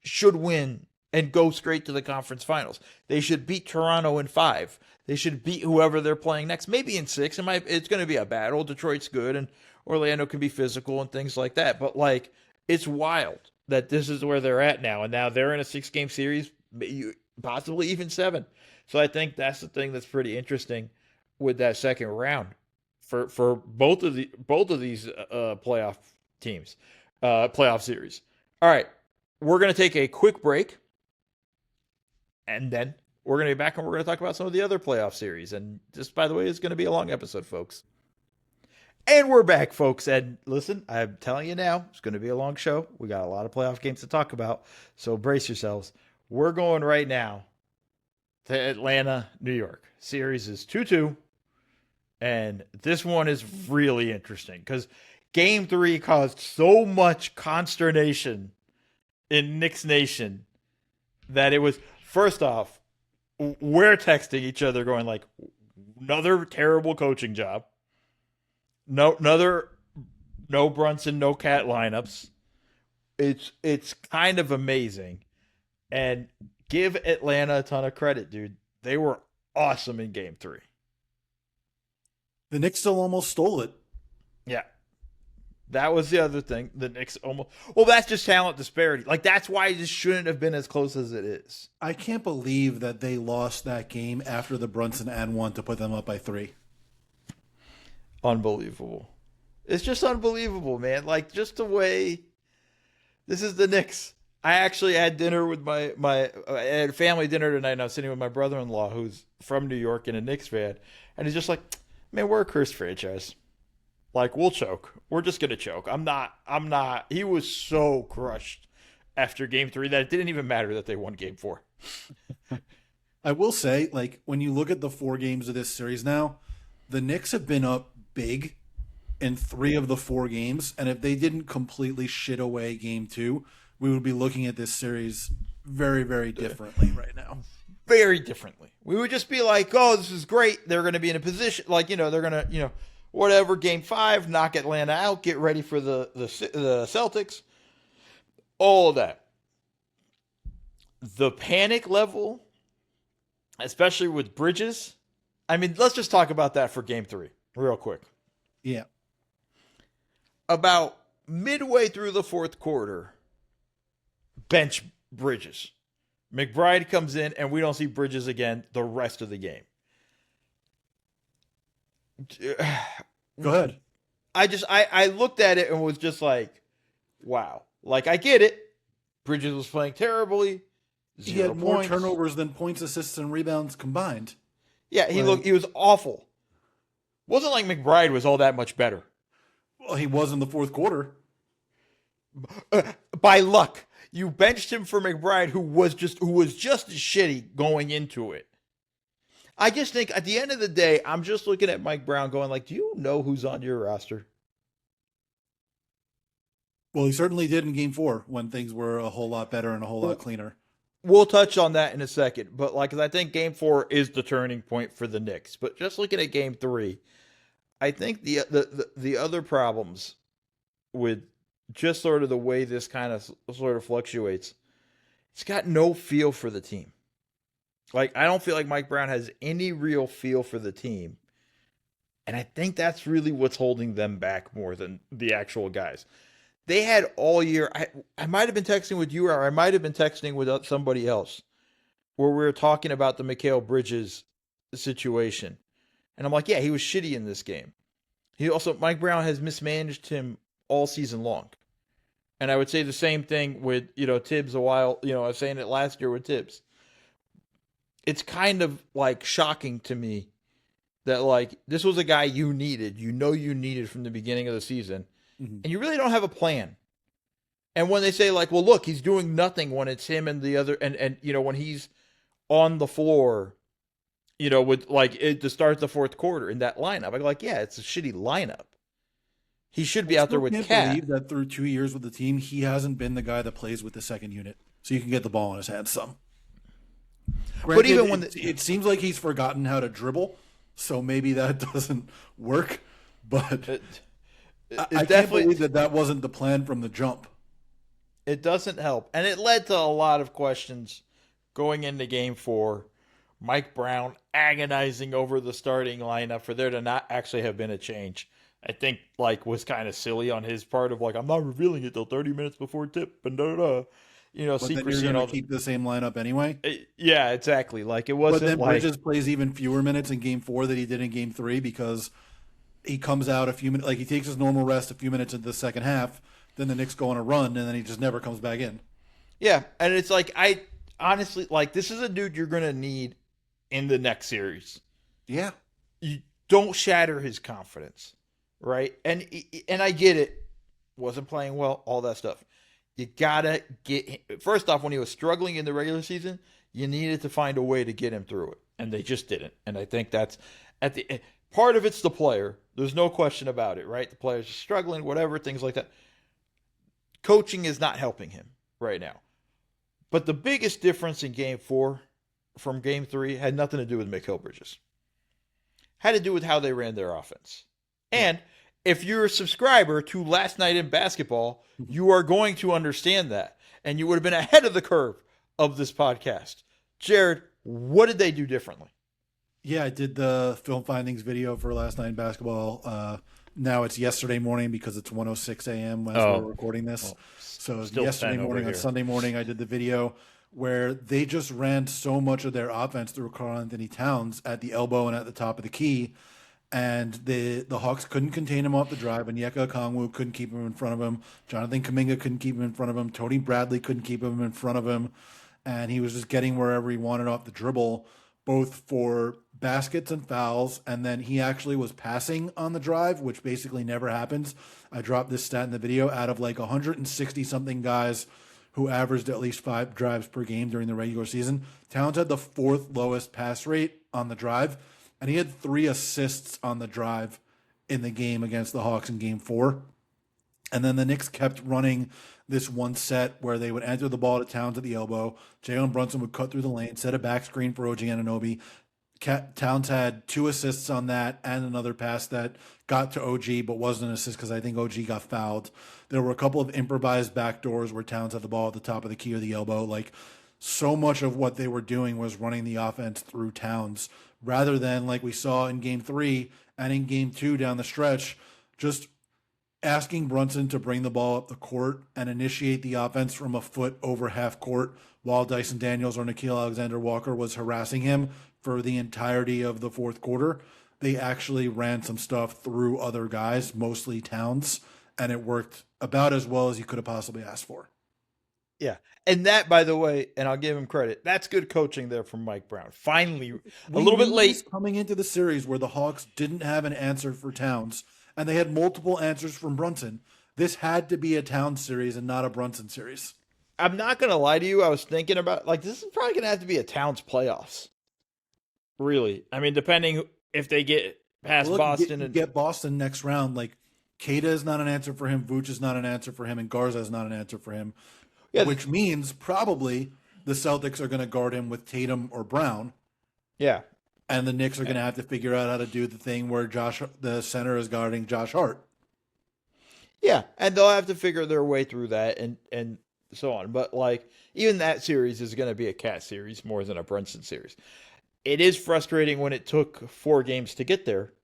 should win and go straight to the conference finals. They should beat Toronto in 5. They should beat whoever they're playing next, maybe in 6. It's going to be a battle. Detroit's good, and Orlando can be physical and things like that. But, like, it's wild that this is where they're at now. And now they're in a 6-game series, possibly even 7. So I think that's the thing that's pretty interesting with that second round for both of these playoff teams, playoff series. All right, we're going to take a quick break, and then we're going to be back and we're going to talk about some of the other playoff series. And this, by the way, is going to be a long episode, folks. And we're back, folks. And listen, I'm telling you now, it's going to be a long show. We got a lot of playoff games to talk about, so brace yourselves. We're going right now to Atlanta, New York. Series is 2-2. And this one is really interesting because game 3 caused so much consternation in Knicks Nation that it was, first off, we're texting each other going like, another terrible coaching job. No Brunson, no Cat lineups. It's kind of amazing. And give Atlanta a ton of credit, dude. They were awesome in game 3. The Knicks still almost stole it. Yeah. That was the other thing. The Knicks almost... Well, that's just talent disparity. Like, that's why this shouldn't have been as close as it is. I can't believe that they lost that game after the Brunson and one to put them up by 3. Unbelievable. It's just unbelievable, man. Like, just the way... This is the Knicks. I actually had dinner with I had family dinner tonight, and I was sitting with my brother-in-law, who's from New York and a Knicks fan, and he's just like, man, we're a cursed franchise. Like, we'll choke. We're just going to choke. I'm not. He was so crushed after game 3 that it didn't even matter that they won game 4. I will say, like, when you look at the 4 games of this series now, the Knicks have been up big in 3 of the 4 games, and if they didn't completely shit away game 2, we would be looking at this series very, very differently right now. Very differently. We would just be like, oh, this is great. They're going to be in a position, like, they're going to, whatever, game 5, knock Atlanta out, get ready for the Celtics. All of that. The panic level, especially with Bridges. I mean, let's just talk about that for game 3 real quick. Yeah. About midway through the 4th quarter, bench Bridges. McBride comes in, and we don't see Bridges again the rest of the game. Go ahead. I looked at it and was just like, wow. Like, I get it. Bridges was playing terribly. He had more turnovers than points, assists, and rebounds combined. Yeah, he was awful. Wasn't like McBride was all that much better. Well, he was in the 4th quarter. By luck. You benched him for McBride, who was just as shitty going into it. I just think at the end of the day, I'm just looking at Mike Brown going like, do you know who's on your roster? Well, he certainly did in game 4 when things were a whole lot better and a whole lot cleaner. We'll touch on that in a second, but like, 'cause I think game 4 is the turning point for the Knicks. But just looking at game 3, I think the other problems with just sort of the way this kind of sort of fluctuates, it's got no feel for the team. Like, I don't feel like Mike Brown has any real feel for the team. And I think that's really what's holding them back more than the actual guys. They had all year, I might have been texting with you, or I might have been texting with somebody else, where we were talking about the Mikal Bridges situation. And I'm like, yeah, he was shitty in this game. Mike Brown has mismanaged him all season long. And I would say the same thing with, Tibbs a while, I was saying it last year with Tibbs. It's kind of like shocking to me that like this was a guy you needed from the beginning of the season, and you really don't have a plan. And when they say like, well, look, he's doing nothing when it's him and the other, and when he's on the floor, with like to start the 4th quarter in that lineup, I'm like, yeah, it's a shitty lineup. He should be out there with Cat. I can't believe that through 2 years with the team, he hasn't been the guy that plays with the second unit, so you can get the ball in his hands some. Granted, but even when it seems like he's forgotten how to dribble, so maybe that doesn't work. But I can't believe that wasn't the plan from the jump. It doesn't help, and it led to a lot of questions going into Game 4. Mike Brown agonizing over the starting lineup for there to not actually have been a change. I think like was kind of silly on his part of like, I'm not revealing it till 30 minutes before tip and da-da-da. Secrecy and all. Keep the same lineup anyway. Yeah, exactly. Like it wasn't. But then like, Bridges plays even fewer minutes in Game 4 than he did in Game 3 because he comes out a few minutes. Like he takes his normal rest a few minutes into the second half. Then the Knicks go on a run, and then he just never comes back in. Yeah, and it's like I honestly like this is a dude you're gonna need in the next series. Yeah, you don't shatter his confidence, right? And I get it. Wasn't playing well, all that stuff. You gotta get first off when he was struggling in the regular season. You needed to find a way to get him through it, and they just didn't. And I think that's Part of it's the player. There's no question about it, right? The players are struggling, whatever, things like that. Coaching is not helping him right now. But the biggest difference in game 4 from game 3 had nothing to do with Mikal Bridges. Had to do with how they ran their offense. And if you're a subscriber to Last Night in Basketball, you are going to understand that. And you would have been ahead of the curve of this podcast. Jared, what did they do differently? Yeah, I did the film findings video for Last Night in Basketball. Now it's yesterday morning because it's 1:06 a.m. as we're recording this. So yesterday morning on Sunday morning, I did the video where they just ran so much of their offense through Karl-Anthony Towns at the elbow and at the top of the key. And the Hawks couldn't contain him off the drive, and Onyeka Okongwu couldn't keep him in front of him. Jonathan Kuminga couldn't keep him in front of him. Tony Bradley couldn't keep him in front of him. And he was just getting wherever he wanted off the dribble, both for baskets and fouls. And then he actually was passing on the drive, which basically never happens. I dropped this stat in the video. Out of like 160-something guys who averaged at least 5 drives per game during the regular season, Towns had the 4th lowest pass rate on the drive. And he had 3 assists on the drive in the game against the Hawks in game 4. And then the Knicks kept running this one set where they would enter the ball to Towns at the elbow. Jalen Brunson would cut through the lane, set a back screen for OG Anunoby. Towns had 2 assists on that and another pass that got to OG but wasn't an assist because I think OG got fouled. There were a couple of improvised backdoors where Towns had the ball at the top of the key or the elbow. Like, so much of what they were doing was running the offense through Towns rather than, like we saw in game 3 and in game 2 down the stretch, just asking Brunson to bring the ball up the court and initiate the offense from a foot over half court while Dyson Daniels or Nickeil Alexander-Walker was harassing him for the entirety of the fourth quarter. They actually ran some stuff through other guys, mostly Towns, and it worked about as well as you could have possibly asked for. Yeah. And that, by the way, and I'll give him credit, that's good coaching there from Mike Brown. Finally, a little bit late. Coming into the series where the Hawks didn't have an answer for Towns, and they had multiple answers from Brunson. This had to be a Towns series and not a Brunson series. I'm not going to lie to you. I was thinking about, like, this is probably going to have to be a Towns playoffs. Really. I mean, depending if they get past Boston. and get Boston next round, like, Keita is not an answer for him, Vooch is not an answer for him, and Garza is not an answer for him. Yeah, which means probably the Celtics are going to guard him with Tatum or Brown. Yeah. And the Knicks are going to have to figure out how to do the thing where the center is guarding Josh Hart. Yeah, and they'll have to figure their way through that and so on. But, like, even that series is going to be a Cat series more than a Brunson series. It is frustrating when it took 4 games to get there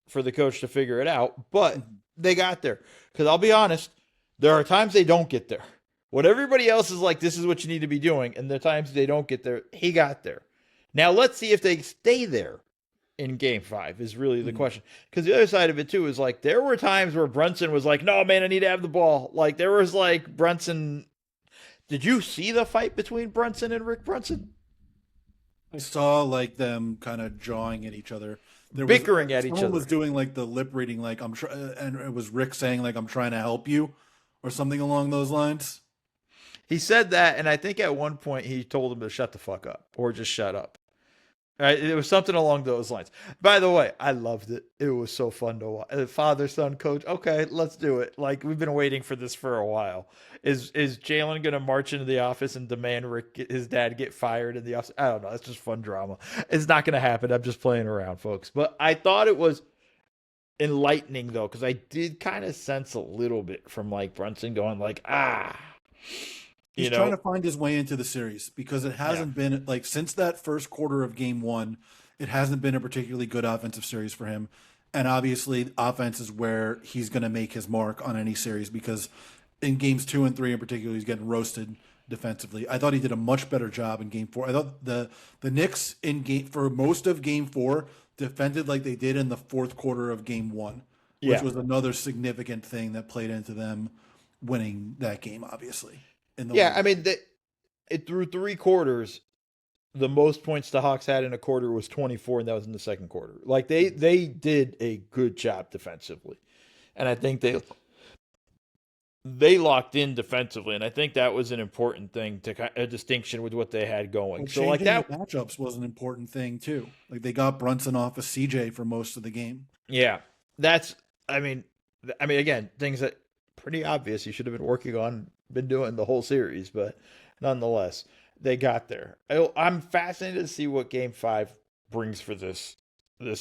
for the coach to figure it out, but they got there. Because I'll be honest, there are times they don't get there. When everybody else is like, this is what you need to be doing, and the times they don't get there, he got there. Now, let's see if they stay there in Game 5 is really the question. Because the other side of it, too, is like there were times where Brunson was like, no, man, I need to have the ball. Like, there was like Brunson. Did you see the fight between Brunson and Rick Brunson? I saw like them kind of jawing at each other. Bickering at each other. Someone was doing like the lip reading, like, and it was Rick saying, like, I'm trying to help you or something along those lines. He said that, and I think at one point he told him to shut the fuck up or just shut up. Right? It was something along those lines. By the way, I loved it. It was so fun to watch. Father-son coach. Okay, let's do it. Like, we've been waiting for this for a while. Is Jalen going to march into the office and demand his dad get fired in the office? I don't know. It's just fun drama. It's not going to happen. I'm just playing around, folks. But I thought it was enlightening, though, because I did kind of sense a little bit from, like, Brunson going, like, He's trying to find his way into the series because it hasn't been, like, since that first quarter of Game 1, it hasn't been a particularly good offensive series for him. And obviously, offense is where he's going to make his mark on any series because in Games 2 and 3 in particular, he's getting roasted defensively. I thought he did a much better job in Game 4. I thought the Knicks for most of Game 4 defended like they did in the fourth quarter of Game 1, which was another significant thing that played into them winning that game, obviously. I mean, it through 3 quarters, the most points the Hawks had in a quarter was 24, and that was in the second quarter. Like, they did a good job defensively. And I think they locked in defensively, and I think that was an important thing a distinction with what they had going. Well, So like changing the that, matchups was an important thing too. Like they got Brunson off of CJ for most of the game. yeah, that's. I mean, again, things that pretty obvious you should have been working on, been doing the whole series, but nonetheless, they got there. I'm fascinated to see what Game 5 brings for this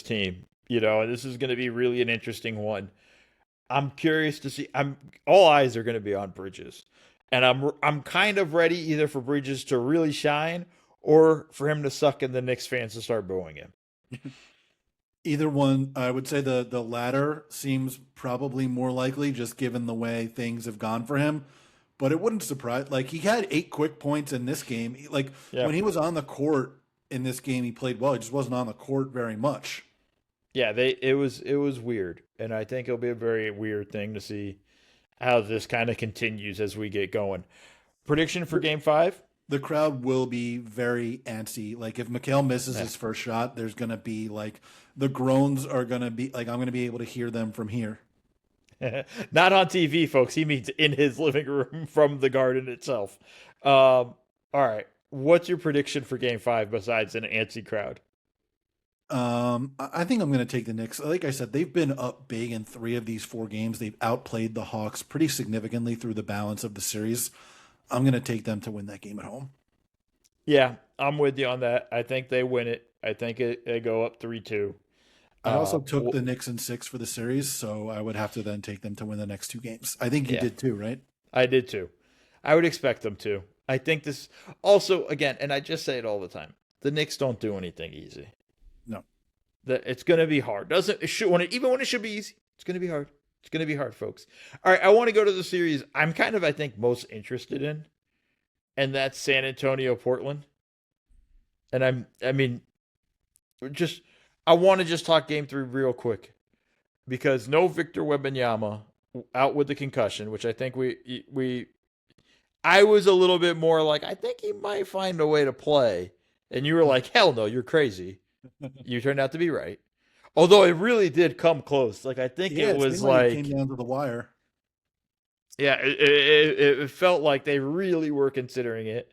team. And this is going to be really an interesting one. I'm curious to see. All eyes are going to be on Bridges, and I'm kind of ready either for Bridges to really shine or for him to suck and the Knicks fans to start booing him. Either one, I would say the latter seems probably more likely, just given the way things have gone for him. But it wouldn't surprise. Like he had 8 quick points in this game. Like Yeah. when he was on the court in this game, he played well. He just wasn't on the court very much. Yeah, it was weird, and I think it'll be a very weird thing to see how this kind of continues as we get going. Prediction for Game 5? The crowd will be very antsy. Like if Mikal misses Yeah. his first shot, there's going to be like the groans are going to be like I'm going to be able to hear them from here. Not on TV, folks. He means in his living room from the Garden itself. All right. What's your prediction for Game 5 besides an antsy crowd? I think I'm going to take the Knicks. Like I said, they've been up big in 3 of these 4 games. They've outplayed the Hawks pretty significantly through the balance of the series. I'm going to take them to win that game at home. Yeah, I'm with you on that. I think they win it. I think they go up 3-2. I also took the Knicks in 6 for the series, so I would have to then take them to win the next 2 games. I think you did too, right? I did too. I would expect them to. I think this also, again, and I just say it all the time, the Knicks don't do anything easy. No. It's going to be hard. Even when it should be easy, it's going to be hard. It's going to be hard, folks. All right, I want to go to the series I'm kind of, I think, most interested in, and that's San Antonio, Portland. And I want to just talk Game 3 real quick because no Victor Wembanyama out with the concussion, which I think I was a little bit more like, I think he might find a way to play. And you were like, hell no, you're crazy. You turned out to be right. Although it really did come close. Like, I think it was like it came down to the wire. Yeah, it felt like they really were considering it.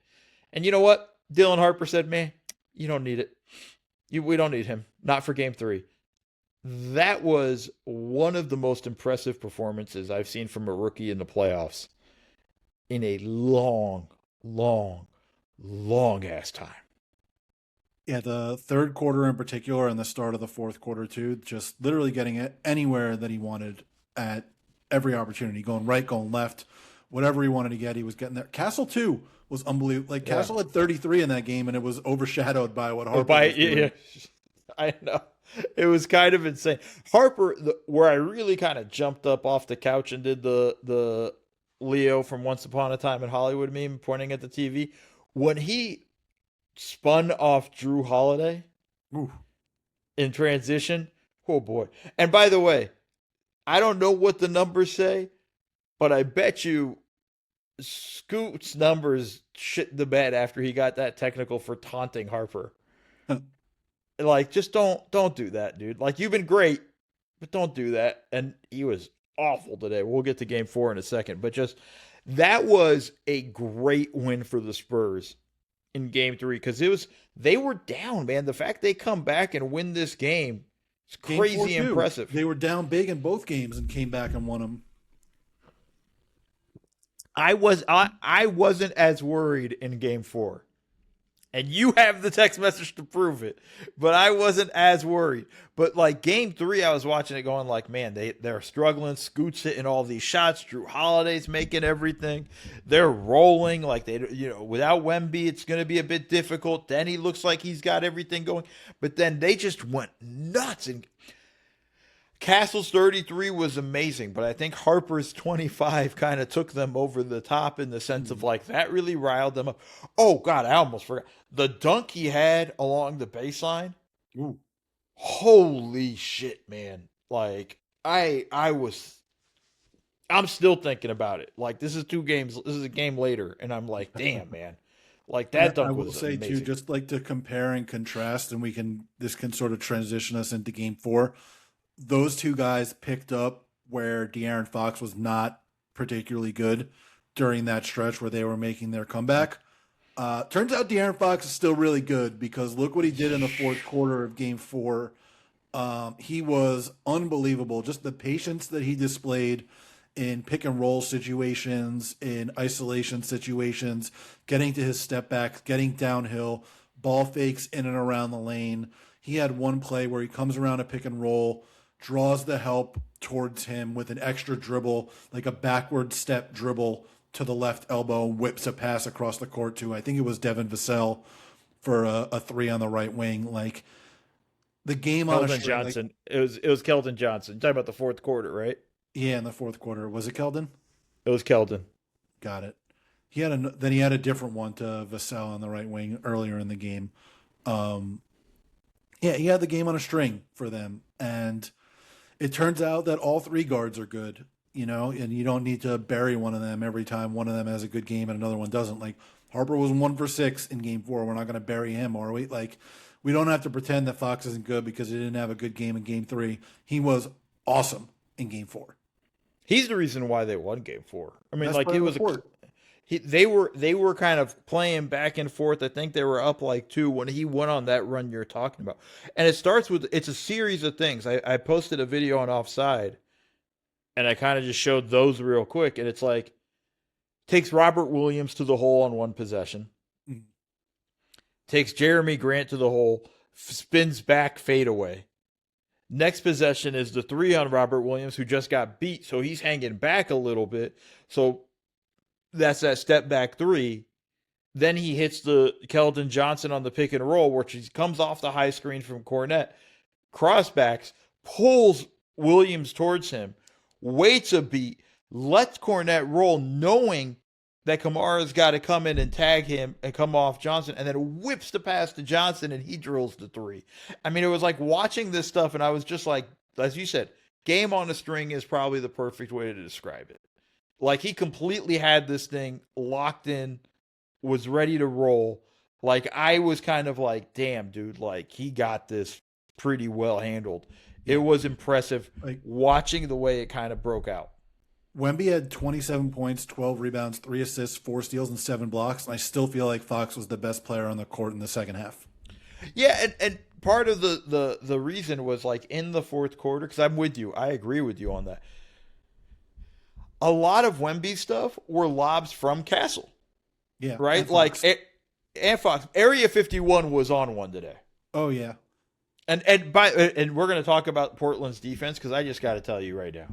And you know what? Dylan Harper said, man, you don't need it. We don't need him. Not for Game 3. That was one of the most impressive performances I've seen from a rookie in the playoffs in a long, long, long ass time. Yeah, the third quarter in particular and the start of the fourth quarter too, just literally getting it anywhere that he wanted at every opportunity, going right, going left, whatever he wanted to get, he was getting there. Castle too was unbelievable. Like Castle had 33 in that game, and it was overshadowed by what Harper was doing. Yeah, I know. It was kind of insane. Harper, where I really kind of jumped up off the couch and did the Leo from Once Upon a Time in Hollywood meme pointing at the TV, when he spun off Drew Holiday in transition. Oh boy. And by the way, I don't know what the numbers say, but I bet you Scoot's numbers shit the bed after he got that technical for taunting Harper. Like, just don't do that, dude. Like, you've been great, but don't do that. And he was awful today. We'll get to Game 4 in a second, but that was a great win for the Spurs in Game 3 because they were down, man. The fact they come back and win this game is crazy impressive. They were down big in both games and came back and won them. I wasn't as worried in Game 4. And you have the text message to prove it. But I wasn't as worried. But like Game 3, I was watching it going like, man, they're struggling. Scoot's hitting all these shots. Drew Holiday's making everything. They're rolling. Like without Wemby, it's going to be a bit difficult. Then he looks like he's got everything going. But then they just went nuts. And Castle's 33 was amazing, but I think Harper's 25 kind of took them over the top in the sense of like that really riled them up. Oh God, I almost forgot the dunk he had along the baseline. Ooh. Holy shit, man! Like I'm still thinking about it. Like this is 2 games. This is a game later, and I'm like, damn, man. Like that dunk was amazing. I will say too, just like to compare and contrast, and this can sort of transition us into Game 4. Those 2 guys picked up where De'Aaron Fox was not particularly good during that stretch where they were making their comeback. Turns out De'Aaron Fox is still really good because look what he did in the fourth quarter of Game 4. He was unbelievable. Just the patience that he displayed in pick and roll situations, in isolation situations, getting to his step backs, getting downhill, ball fakes in and around the lane. He had one play where he comes around a pick and roll, draws the help towards him with an extra dribble, like a backward step dribble to the left elbow, whips a pass across the court to, I think it was DiVincenzo for a three on the right wing. Like the game on Keldon Johnson. Like, it was Keldon Johnson. You're talking about the fourth quarter, right? Yeah, in the fourth quarter. Was it Keldon? It was Keldon. Got it. Then he had a different one to Vassell on the right wing earlier in the game. Yeah, he had the game on a string for them. And it turns out that all three guards are good, and you don't need to bury one of them every time one of them has a good game and another one doesn't. Like Harper was 1 for 6 in Game 4. We're not going to bury him, are we? Like we don't have to pretend that Fox isn't good because he didn't have a good game in Game 3. He was awesome in Game 4. He's the reason why they won Game 4. I mean, That's like it was they were kind of playing back and forth. I think they were up like 2 when he went on that run you're talking about. And it's a series of things. I posted a video on Offside, and I kind of just showed those real quick. And it's like takes Robert Williams to the hole on one possession, takes Jeremy Grant to the hole, spins back fadeaway. Next possession is the 3 on Robert Williams, who just got beat, so he's hanging back a little bit. So that's that step back 3. Then he hits the Keldon Johnson on the pick and roll, which he comes off the high screen from Cornette, crossbacks, pulls Williams towards him, waits a beat, lets Cornette roll, knowing that Kamara's got to come in and tag him and come off Johnson, and then whips the pass to Johnson, and he drills the 3. I mean, it was like watching this stuff, and I was just like, as you said, game on a string is probably the perfect way to describe it. Like, he completely had this thing locked in, was ready to roll. Like, I was kind of like, damn, dude, like, he got this pretty well handled. It was impressive watching the way it kind of broke out. Wemby had 27 points, 12 rebounds, 3 assists, 4 steals, and 7 blocks. And I still feel like Fox was the best player on the court in the second half. Yeah, and part of the reason was like in the fourth quarter, because I'm with you. I agree with you on that. A lot of Wemby stuff were lobs from Castle. Yeah. Right? And Fox. Area 51 was on one today. Oh, yeah. And we're going to talk about Portland's defense, because I just got to tell you right now.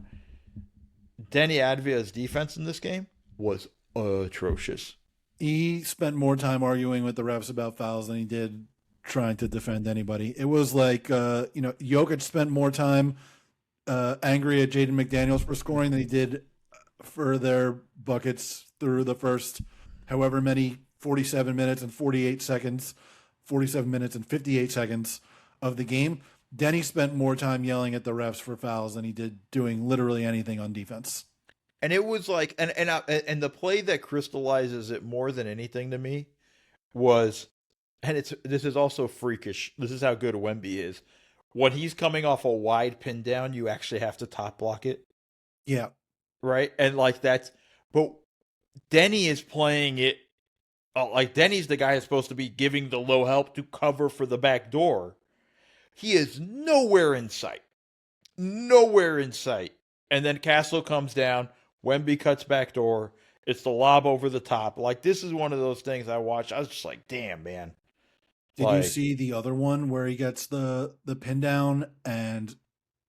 Denny Advia's defense in this game was atrocious. He spent more time arguing with the refs about fouls than he did trying to defend anybody. It was like, Jokic spent more time angry at Jaden McDaniels for scoring than he did for their buckets through the first however many 47 minutes and 48 seconds, 47 minutes and 58 seconds of the game. Denny spent more time yelling at the refs for fouls than he did doing literally anything on defense. And it was like, and the play that crystallizes it more than anything to me was, and this is also freakish. This is how good Wemby is. When he's coming off a wide pin down, you actually have to top block it. Yeah. Right? And like but Denny is playing it, like Denny's the guy who's supposed to be giving the low help to cover for the back door. He is nowhere in sight. Nowhere in sight. And then Castle comes down. Wemby cuts back door. It's the lob over the top. Like, this is one of those things I watched. I was just like, damn, man. Did you see the other one where he gets the pin down and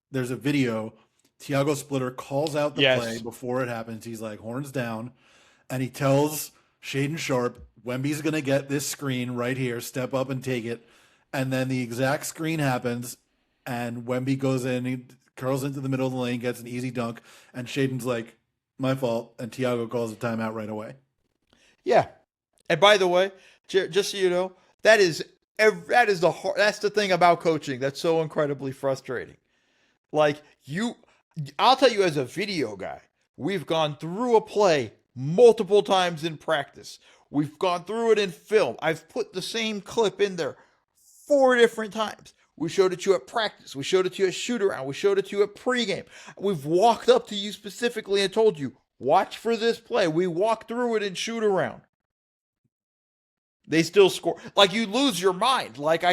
there's a video? Tiago Splitter calls out the play before it happens. He's like, horns down. And he tells Shaedon Sharpe, Wemby's going to get this screen right here. Step up and take it. And then the exact screen happens, and Wemby goes in, he curls into the middle of the lane, gets an easy dunk, and Shaden's like, my fault, and Tiago calls a timeout right away. Yeah. And by the way, just so you know, that's the thing about coaching that's so incredibly frustrating. Like, I'll tell you as a video guy, we've gone through a play multiple times in practice. We've gone through it in film. I've put the same clip in there 4 different times. We showed it to you at practice. We showed it to you at shoot around. We showed it to you at pregame. We've walked up to you specifically and told you, Watch for this play. We walk through it and shoot around. They still score. Like, you lose your mind. Like,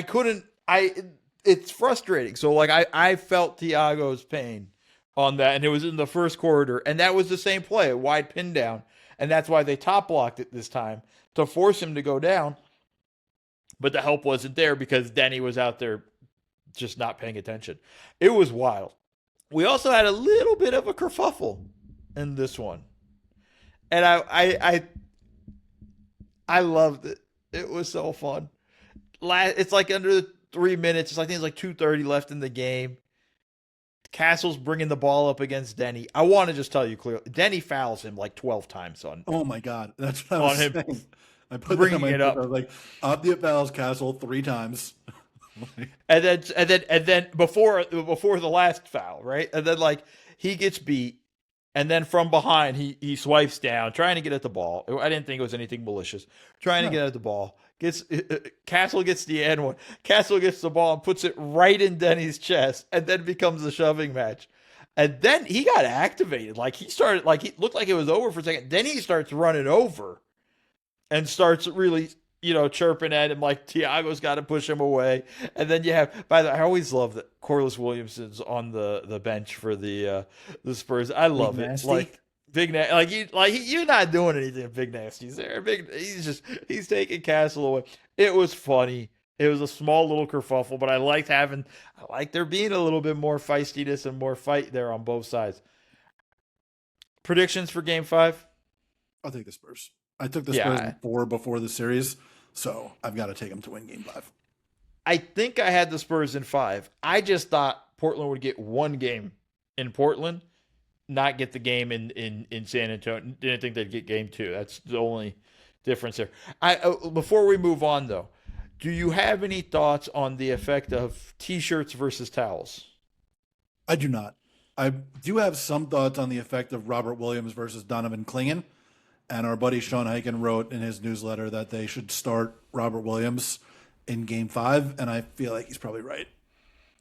it's frustrating. So, like, I felt Tiago's pain on that, and it was in the first quarter, and that was the same play, a wide pin down, and that's why they top blocked it this time to force him to go down, but the help wasn't there because Denny was out there just not paying attention. It was wild. We also had a little bit of a kerfuffle in this one, and I loved it. It was so fun. It's like under 3 minutes. It's like, I think it's like 2:30 left in the game. Castle's bringing the ball up against Denny. I want to just tell you clearly, Denny fouls him like 12 times on. Oh my God, that's what I was saying. I put bringing it up. I was like, Obdia fouls Castle 3 times. and then before the last foul, right? And then, like, he gets beat, and then from behind he swipes down, trying to get at the ball. I didn't think it was anything malicious. Trying to get at the ball. Castle gets the end one. Castle gets the ball and puts it right in Denny's chest, and then becomes a shoving match. And then he got activated. Like, he looked like it was over for a second. Then he starts running over and starts really, chirping at him, like Tiago's got to push him away. And then you have, by the way, I always love that Corliss Williamson's on the bench for the Spurs. I love it. Nasty. Like, Big Nasty, you're not doing anything. Big Nasty's there. He's taking Castle away. It was funny. It was a small little kerfuffle, but I liked there being a little bit more feistiness and more fight there on both sides. Predictions for Game 5? I'll take the Spurs. I took the Spurs before the series, so I've got to take them to win Game 5. I think I had the Spurs in 5. I just thought Portland would get one game in Portland, not get the game in San Antonio. Didn't think they'd get Game 2. That's the only difference there. Before we move on, though, do you have any thoughts on the effect of T-shirts versus towels? I do not. I do have some thoughts on the effect of Robert Williams versus Donovan Clingan. And our buddy Sean Heiken wrote in his newsletter that they should start Robert Williams in Game 5, and I feel like he's probably right.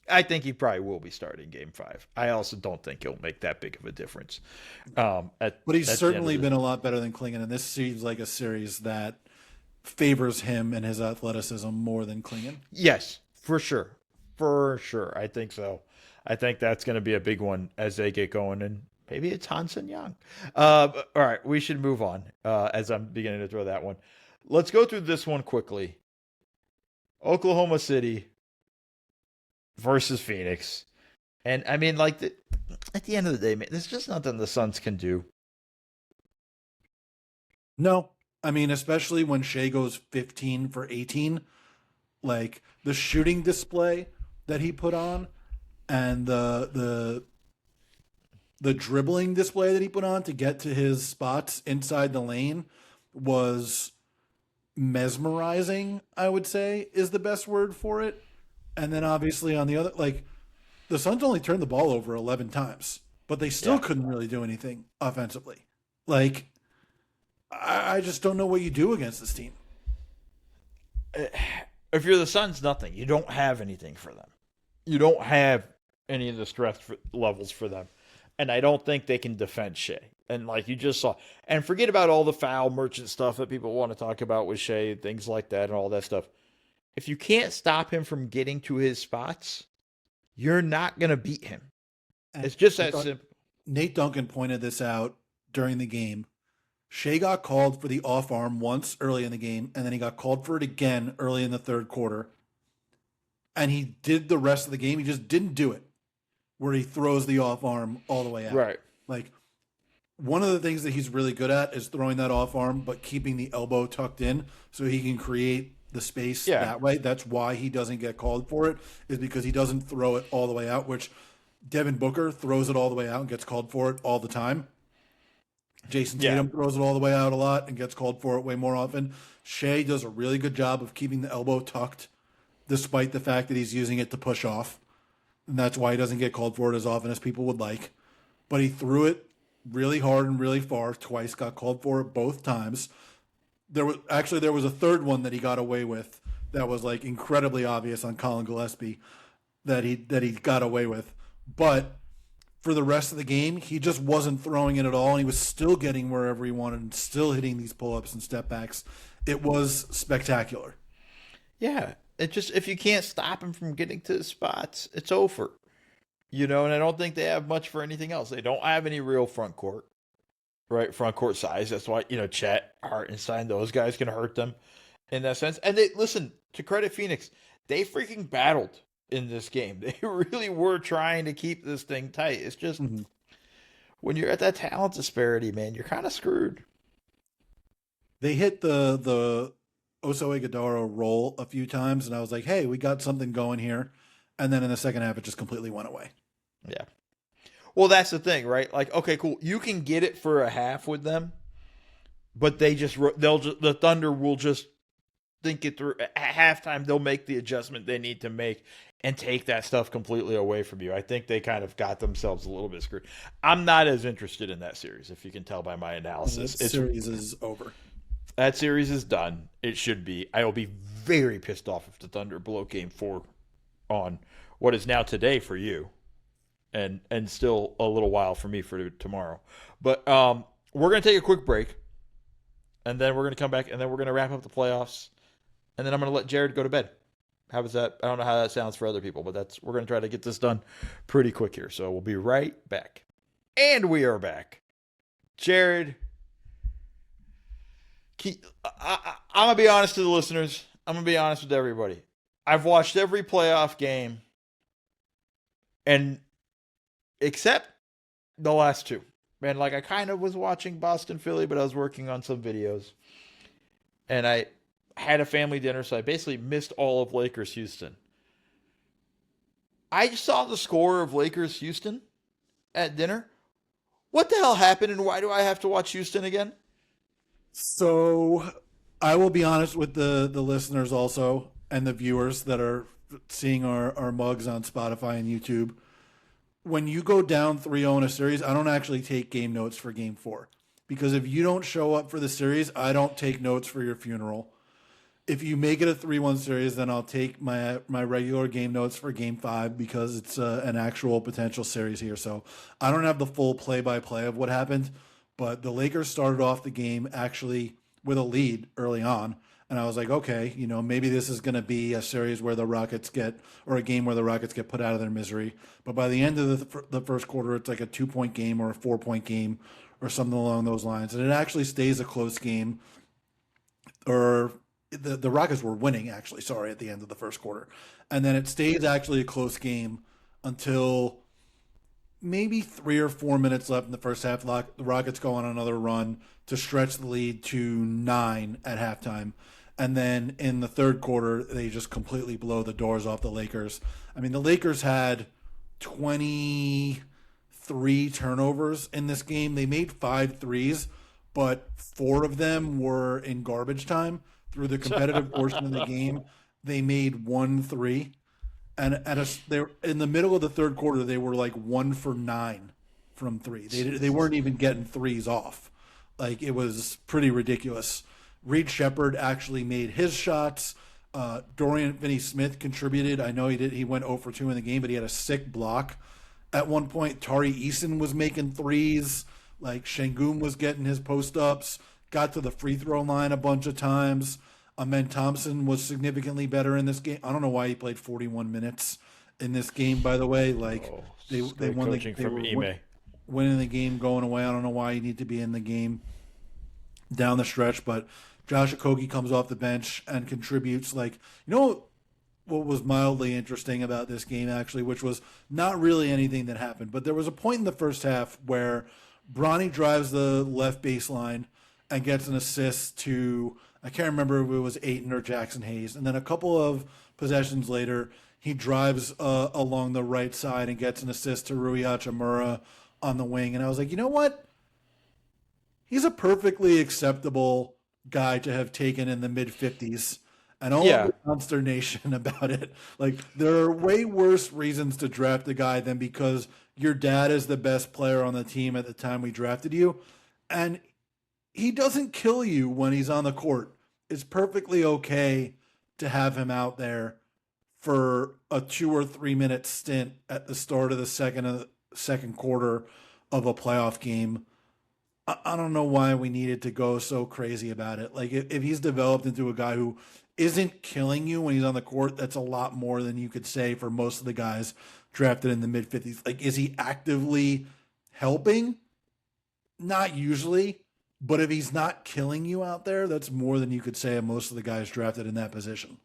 I think he probably will be starting Game 5. I also don't think he'll make that big of a difference. But he's certainly been a lot better than Clingan, and this seems like a series that favors him and his athleticism more than Clingan. Yes, for sure. For sure. I think so. I think that's going to be a big one as they get going, and maybe it's Hansen Young. All right, we should move on as I'm beginning to throw that one. Let's go through this one quickly. Oklahoma City versus Phoenix. And, I mean, like, at the end of the day, man, there's just nothing the Suns can do. No. I mean, especially when Shea goes 15 for 18. Like, the shooting display that he put on and the dribbling display that he put on to get to his spots inside the lane was mesmerizing, I would say, is the best word for it. And then obviously on the other, like, the Suns only turned the ball over 11 times, but they still couldn't really do anything offensively. Like, I just don't know what you do against this team. If you're the Suns, nothing. You don't have anything for them. You don't have any of the stress levels for them. And I don't think they can defend Shea. And like you just saw, and forget about all the foul merchant stuff that people want to talk about with Shea, things like that and all that stuff. If you can't stop him from getting to his spots, you're not going to beat him. It's just that simple. Nate Duncan pointed this out during the game. Shea got called for the off arm once early in the game, and then he got called for it again early in the third quarter. And he did the rest of the game. He just didn't do it where he throws the off arm all the way out. Right. Like, one of the things that he's really good at is throwing that off arm, but keeping the elbow tucked in so he can create the space that way. That's why he doesn't get called for it, is because he doesn't throw it all the way out, which Devin Booker throws it all the way out and gets called for it all the time. Jason Tatum throws it all the way out a lot and gets called for it way more often. Shea does a really good job of keeping the elbow tucked, despite the fact that he's using it to push off. And that's why he doesn't get called for it as often as people would like. But he threw it really hard and really far twice, got called for it both times. There was a third one that he got away with that was like incredibly obvious on Colin Gillespie that he got away with. But for the rest of the game, he just wasn't throwing it at all. And he was still getting wherever he wanted and still hitting these pull-ups and step backs. It was spectacular. Yeah, it just if you can't stop him from getting to the spots, it's over. And I don't think they have much for anything else. They don't have any real front court, right? Front court size. That's why Chet, Hartenstein, those guys can hurt them in that sense. And they listen to credit Phoenix, they freaking battled in this game. They really were trying to keep this thing tight. It's just when you're at that talent disparity, man, you're kind of screwed. They hit the Oso Ighodaro roll a few times, and I was like, hey, we got something going here. And then in the second half, it just completely went away. Yeah. Well, that's the thing, right? Like, okay, cool. You can get it for a half with them, but the Thunder will just think it through. At halftime, they'll make the adjustment they need to make and take that stuff completely away from you. I think they kind of got themselves a little bit screwed. I'm not as interested in that series, if you can tell by my analysis. That series is over. That series is done. It should be. I will be very pissed off if the Thunder blow Game 4 on what is now today for you, and still a little while for me for tomorrow. But we're going to take a quick break, and then we're going to come back, and then we're going to wrap up the playoffs, and then I'm going to let Jared go to bed. How was that? I don't know how that sounds for other people, but we're going to try to get this done pretty quick here. So we'll be right back. And we are back. Jared, I'm going to be honest to the listeners. I'm going to be honest with everybody. I've watched every playoff game, and except the last two. Man, like I kind of was watching Boston Philly, but I was working on some videos, and I had a family dinner, so I basically missed all of Lakers Houston. I saw the score of Lakers Houston at dinner. What the hell happened, and why do I have to watch Houston again? So I will be honest with the listeners also, and the viewers that are seeing our mugs on Spotify and YouTube. When you go down 3-0 in a series, I don't actually take game notes for Game 4. Because if you don't show up for the series, I don't take notes for your funeral. If you make it a 3-1 series, then I'll take my regular game notes for Game 5 because it's an actual potential series here. So I don't have the full play-by-play of what happened, but the Lakers started off the game actually with a lead early on. And I was like, okay, maybe this is going to be a series where the Rockets or a game where the Rockets get put out of their misery. But by the end of the first quarter, it's like a 2-point game or a 4-point game or something along those lines. And it actually stays a close game. Or the Rockets were winning, actually, at the end of the first quarter. And then it stays actually a close game until maybe 3 or 4 minutes left in the first half. The Rockets go on another run to stretch the lead to 9 at halftime. And then in the third quarter, they just completely blow the doors off the Lakers. I mean, the Lakers had 23 turnovers in this game. They made 5 threes, but 4 of them were in garbage time. Through the competitive portion of the game, they made 1 3. And they were in the middle of the third quarter, they were like 1 for 9 from 3. They weren't even getting threes off. Like, it was pretty ridiculous. Reed Shepherd actually made his shots. Dorian Finney-Smith contributed. I know he went 0 for 2 in the game, but he had a sick block. At one point, Tari Eason was making threes. Like, Şengün was getting his post-ups. Got to the free throw line a bunch of times. Amen Thompson was significantly better in this game. I don't know why he played 41 minutes in this game, by the way. Like, they won the game. They were winning the game, going away. I don't know why he needed to be in the game down the stretch, but Josh Okogie comes off the bench and contributes. Like, what was mildly interesting about this game, actually, which was not really anything that happened, but there was a point in the first half where Bronny drives the left baseline and gets an assist to, I can't remember if it was Ayton or Jackson Hayes, and then a couple of possessions later, he drives along the right side and gets an assist to Rui Hachimura on the wing, and I was like, you know what? He's a perfectly acceptable guy to have taken in the mid-50s, and all of the consternation about it. Like, there are way worse reasons to draft a guy than because your dad is the best player on the team at the time we drafted you, and he doesn't kill you when he's on the court. It's perfectly okay to have him out there for a 2 or 3 minute stint at the start of the second second quarter of a playoff game. I don't know why we needed to go so crazy about it. Like if he's developed into a guy who isn't killing you when he's on the court, that's a lot more than you could say for most of the guys drafted in the mid 50s. Like, is he actively helping? Not usually, but if he's not killing you out there, that's more than you could say of most of the guys drafted in that position.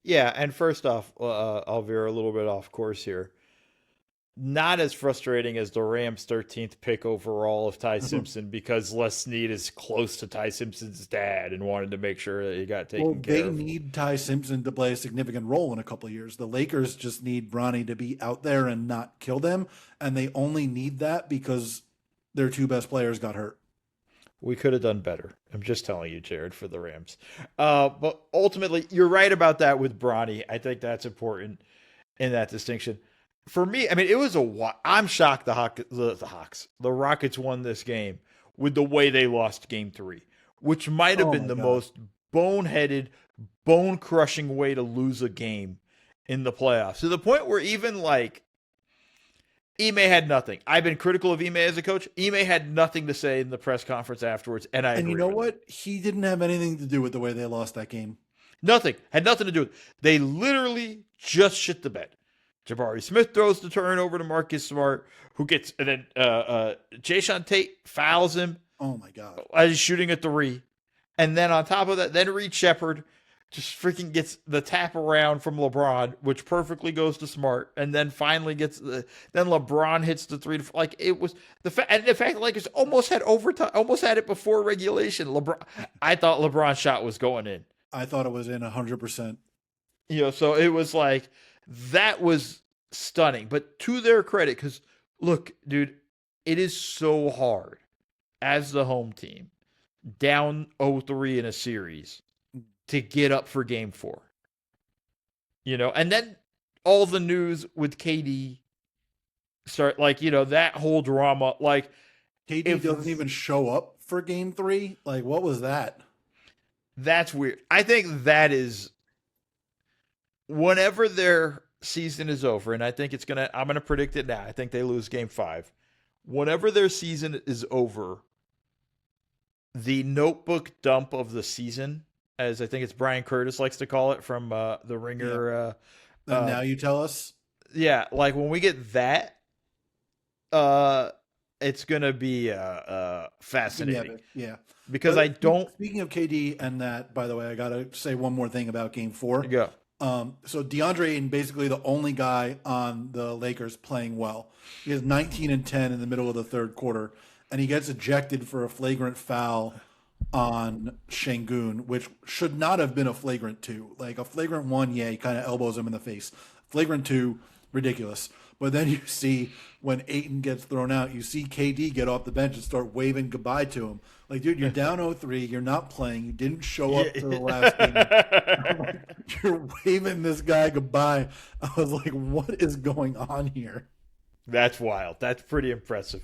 Yeah, and first off, I'll veer a little bit off course here. Not as frustrating as the Rams' 13th pick overall of Ty Simpson because Les Snead is close to Ty Simpson's dad and wanted to make sure that he got taken care of. They need Ty Simpson to play a significant role in a couple of years. The Lakers just need Bronny to be out there and not kill them, and they only need that because their two best players got hurt. We could have done better. I'm just telling you, Jared, for the Rams. But ultimately, you're right about that with Bronny. I think that's important in that distinction. For me, I mean, it was I'm shocked the Rockets won this game with the way they lost game 3, which might have been the most boneheaded, bone-crushing way to lose a game in the playoffs. To the point where even like Ime had nothing. I've been critical of Ime as a coach. Ime had nothing to say in the press conference afterwards, and I agree. And you know what? He didn't have anything to do with the way they lost that game. Nothing. Had nothing to do with it. They literally just shit the bed. Jabari Smith throws the turnover to Marcus Smart, who gets, and then Jayshawn Tate fouls him. Oh my God. As he's shooting a 3. And then on top of that, then Reed Shepard just freaking gets the tap around from LeBron, which perfectly goes to Smart, and then finally then LeBron hits the 3. Like it was the fact that Lakers almost had overtime, almost had it before regulation. I thought LeBron's shot was going in. I thought it was in 100%. So it was like that was stunning. But to their credit, because look, dude, it is so hard as the home team down 0-3 in a series to get up for game 4. And then all the news with KD start, that whole drama. Like, KD doesn't even show up for game 3. Like, what was that? That's weird. I think that is whenever their season is over, and I think I'm going to predict it now. I think they lose game 5. Whenever their season is over, the notebook dump of the season, as I think it's Brian Curtis likes to call it from the Ringer. Yeah. And now you tell us? Yeah, like when we get that, it's going to be fascinating. Yeah. Because Speaking of KD and that, by the way, I got to say one more thing about game 4. Go. So DeAndre Ayton, basically the only guy on the Lakers playing well. He has 19 and 10 in the middle of the third quarter, and he gets ejected for a flagrant foul on Şengün, which should not have been a flagrant 2. Like a flagrant 1, yeah, he kind of elbows him in the face. Flagrant 2, ridiculous. But then you see when Ayton gets thrown out, you see KD get off the bench and start waving goodbye to him. Like, dude, you're down 0-3. You're not playing. You didn't show up to the last game. You're waving this guy goodbye. I was like, what is going on here? That's wild. That's pretty impressive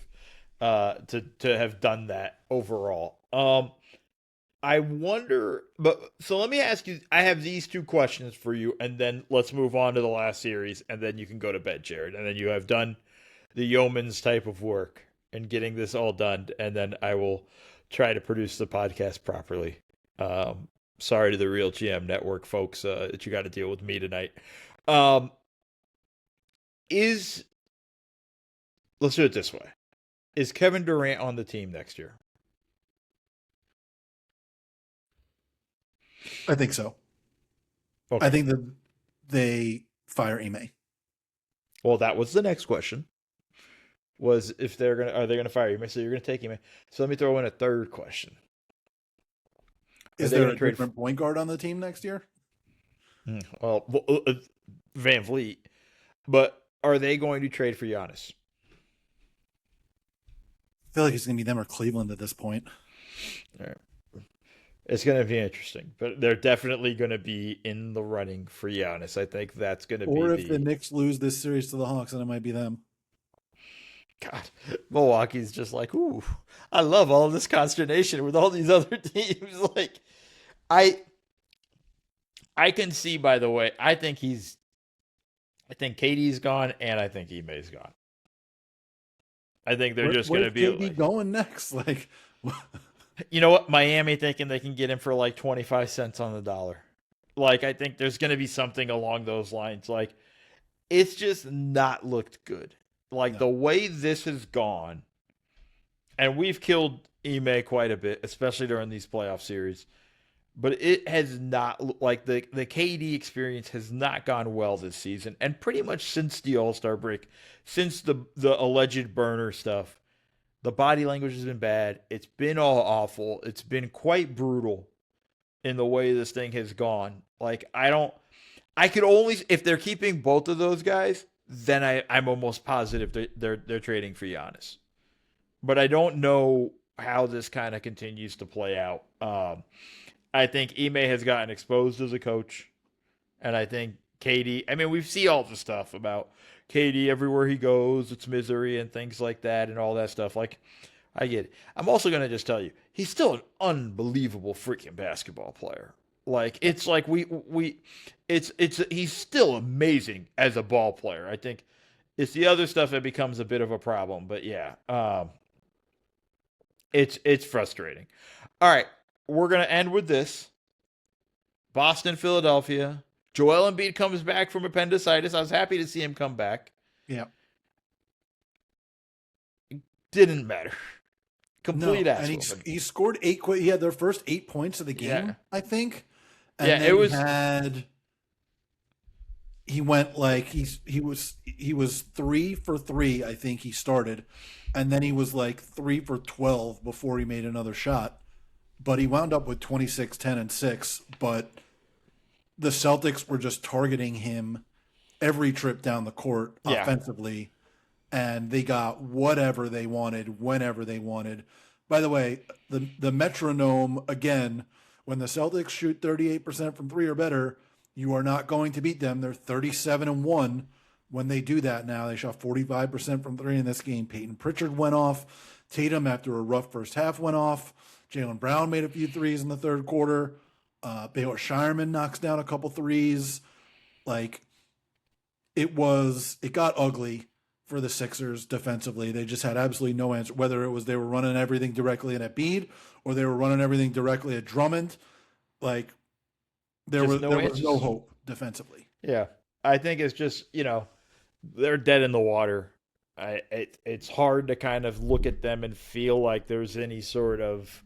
to have done that overall. I wonder, so let me ask you, I have these 2 questions for you, and then let's move on to the last series, and then you can go to bed, Jared. And then you have done the yeoman's type of work in getting this all done, and then I will try to produce the podcast properly. Sorry to the Real GM Network folks that you got to deal with me tonight. Let's do it this way. Is Kevin Durant on the team next year? I think so. Okay. I think that they fire Ime. Well, that was the next question. Was if are they gonna fire Ime? So you're gonna take Ime. So let me throw in a third question. Is there a different point guard on the team next year? Well, Van Vliet. But are they going to trade for Giannis? I feel like it's going to be them or Cleveland at this point. All right. It's going to be interesting, but they're definitely going to be in the running for Giannis. I think that's going to be. Or if the Knicks lose this series to the Hawks, then it might be them. God, Milwaukee's just like, ooh, I love all this consternation with all these other teams. Like, I can see, by the way, I think KD's gone and I think Ime's gone. I think they're just going to Where's be KD like, going next? Like, you know what? Miami thinking they can get him for like 25 cents on the dollar. Like, I think there's going to be something along those lines. Like, it's just not looked good. Like, no, the way this has gone, and we've killed Ime quite a bit, especially during these playoff series. But it has not, like, the KD experience has not gone well this season, and pretty much since the All Star break, since the alleged burner stuff, the body language has been bad. It's been all awful. It's been quite brutal in the way this thing has gone. Like, I could only, if they're keeping both of those guys, then I'm almost positive they're trading for Giannis. But I don't know how this kind of continues to play out. I think Ime has gotten exposed as a coach, and I think KD. I mean, we see all the stuff about KD everywhere he goes. It's misery and things like that, and all that stuff. Like, I get it. I'm also gonna just tell you, he's still an unbelievable freaking basketball player. Like, it's like it's he's still amazing as a ball player. I think it's the other stuff that becomes a bit of a problem. But yeah, it's frustrating. All right, we're gonna end with this. Boston, Philadelphia. Joel Embiid comes back from appendicitis. I was happy to see him come back. yeah, Didn't matter. no, Complete ass and whooping. he scored eight. He had their first 8 points of the game, Yeah. I think. And Yeah, then it was. he went like he was 3 for 3. I think he started, and then he was like 3 for 12 before he made another shot. But he wound up with 26, 10, and 6. But the Celtics were just targeting him every trip down the court Yeah. offensively, and they got whatever they wanted whenever they wanted. By the way, the metronome again, when the Celtics shoot 38% from three or better, you are not going to beat them. They're 37-1 when they do that now. They shot 45% from three in this game. Peyton Pritchard went off. Tatum, after a rough first half, went off. Jaylen Brown made a few threes in the third quarter. Baylor Shireman knocks down a couple threes. Like, it got ugly for the Sixers defensively. They just had absolutely no answer, whether it was they were running everything directly at Embiid or they were running everything directly at Drummond. Like, there was no hope defensively. Yeah, I think it's just, they're dead in the water. It's hard to kind of look at them and feel like there's any sort of,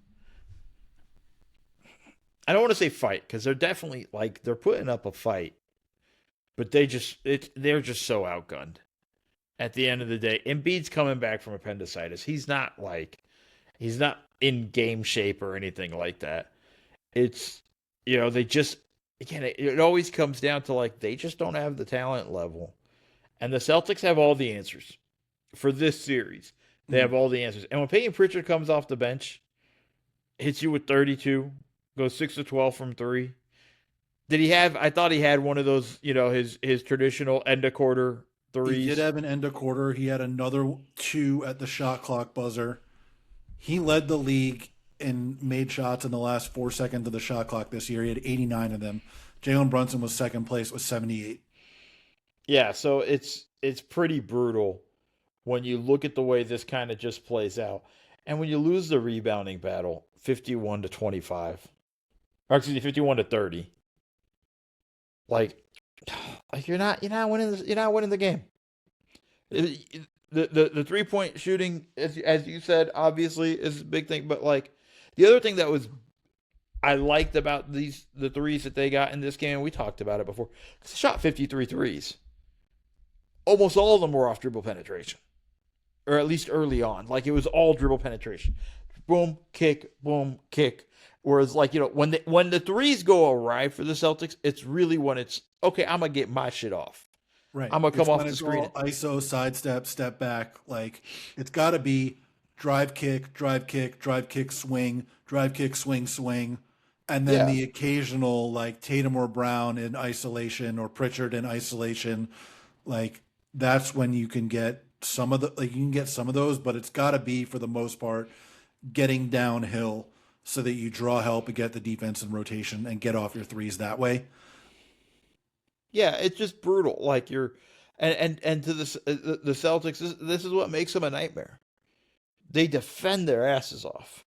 I don't want to say fight, because they're definitely, like, they're putting up a fight, but they're just so outgunned. At the end of the day, Embiid's coming back from appendicitis. He's not in game shape or anything like that. It's, they just, again, it always comes down to, like, they just don't have the talent level. And the Celtics have all the answers for this series. They have all the answers. And when Peyton Pritchard comes off the bench, hits you with 32, goes 6 of 12 from three. I thought he had one of those, his traditional end of quarter threes. He did have an end of quarter. He had another 2 at the shot clock buzzer. He led the league and made shots in the last 4 seconds of the shot clock this year. He had 89 of them. Jalen Brunson was second place with 78. Yeah, so it's pretty brutal when you look at the way this kind of just plays out. And when you lose the rebounding battle, 51-25. Or excuse me, 51-30. Like you're not winning the game. The 3-point shooting, as you said, obviously is a big thing. But, like, the other thing that I liked about the threes that they got in this game, and we talked about it before, they shot 53 threes. Almost all of them were off dribble penetration, or at least early on. Like, it was all dribble penetration, boom, kick. Whereas, like, when the threes go awry for the Celtics, it's really when it's okay. I'm gonna get my shit off. Right. I'm gonna come off the screen. ISO, sidestep, step back. Like, it's got to be drive kick, swing, drive kick, swing, and then the occasional, like, Tatum or Brown in isolation or Pritchard in isolation. Like, that's when you can get some of those, but it's got to be, for the most part, getting downhill so that you draw help and get the defense in rotation and get off your threes that way. Yeah, it's just brutal. Like, and to the Celtics, this is what makes them a nightmare. they defend their asses off.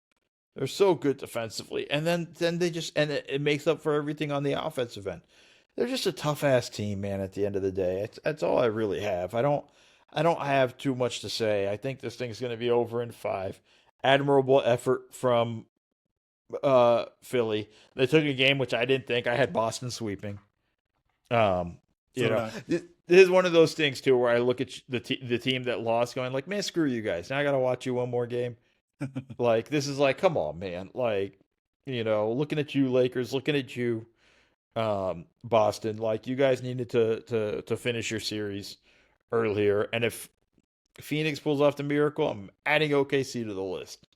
They're so good defensively, and then they just and it makes up for everything on the offensive end. They're just a tough ass team, man. At the end of the day, that's all I really have. I don't have too much to say. I think this thing's going to be over in 5. Admirable effort from Philly. They took a game which I didn't think. I had Boston sweeping. This is one of those things too where I look at the team that lost, going like, man, screw you guys. Now I got to watch you one more game. Like, this is like, come on, man. Like, looking at you, Lakers, looking at you, Boston. Like, you guys needed to finish your series earlier. And if Phoenix pulls off the miracle, I'm adding OKC to the list.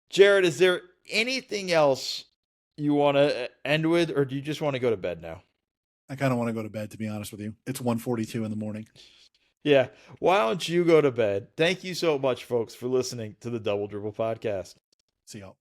Jared, is there anything else you want to end with, or do you just want to go to bed now? I kind of want to go to bed, to be honest with you. It's 1:42 in the morning. Yeah. Why don't you go to bed? Thank you so much, folks, for listening to the Double Dribble Podcast. See y'all.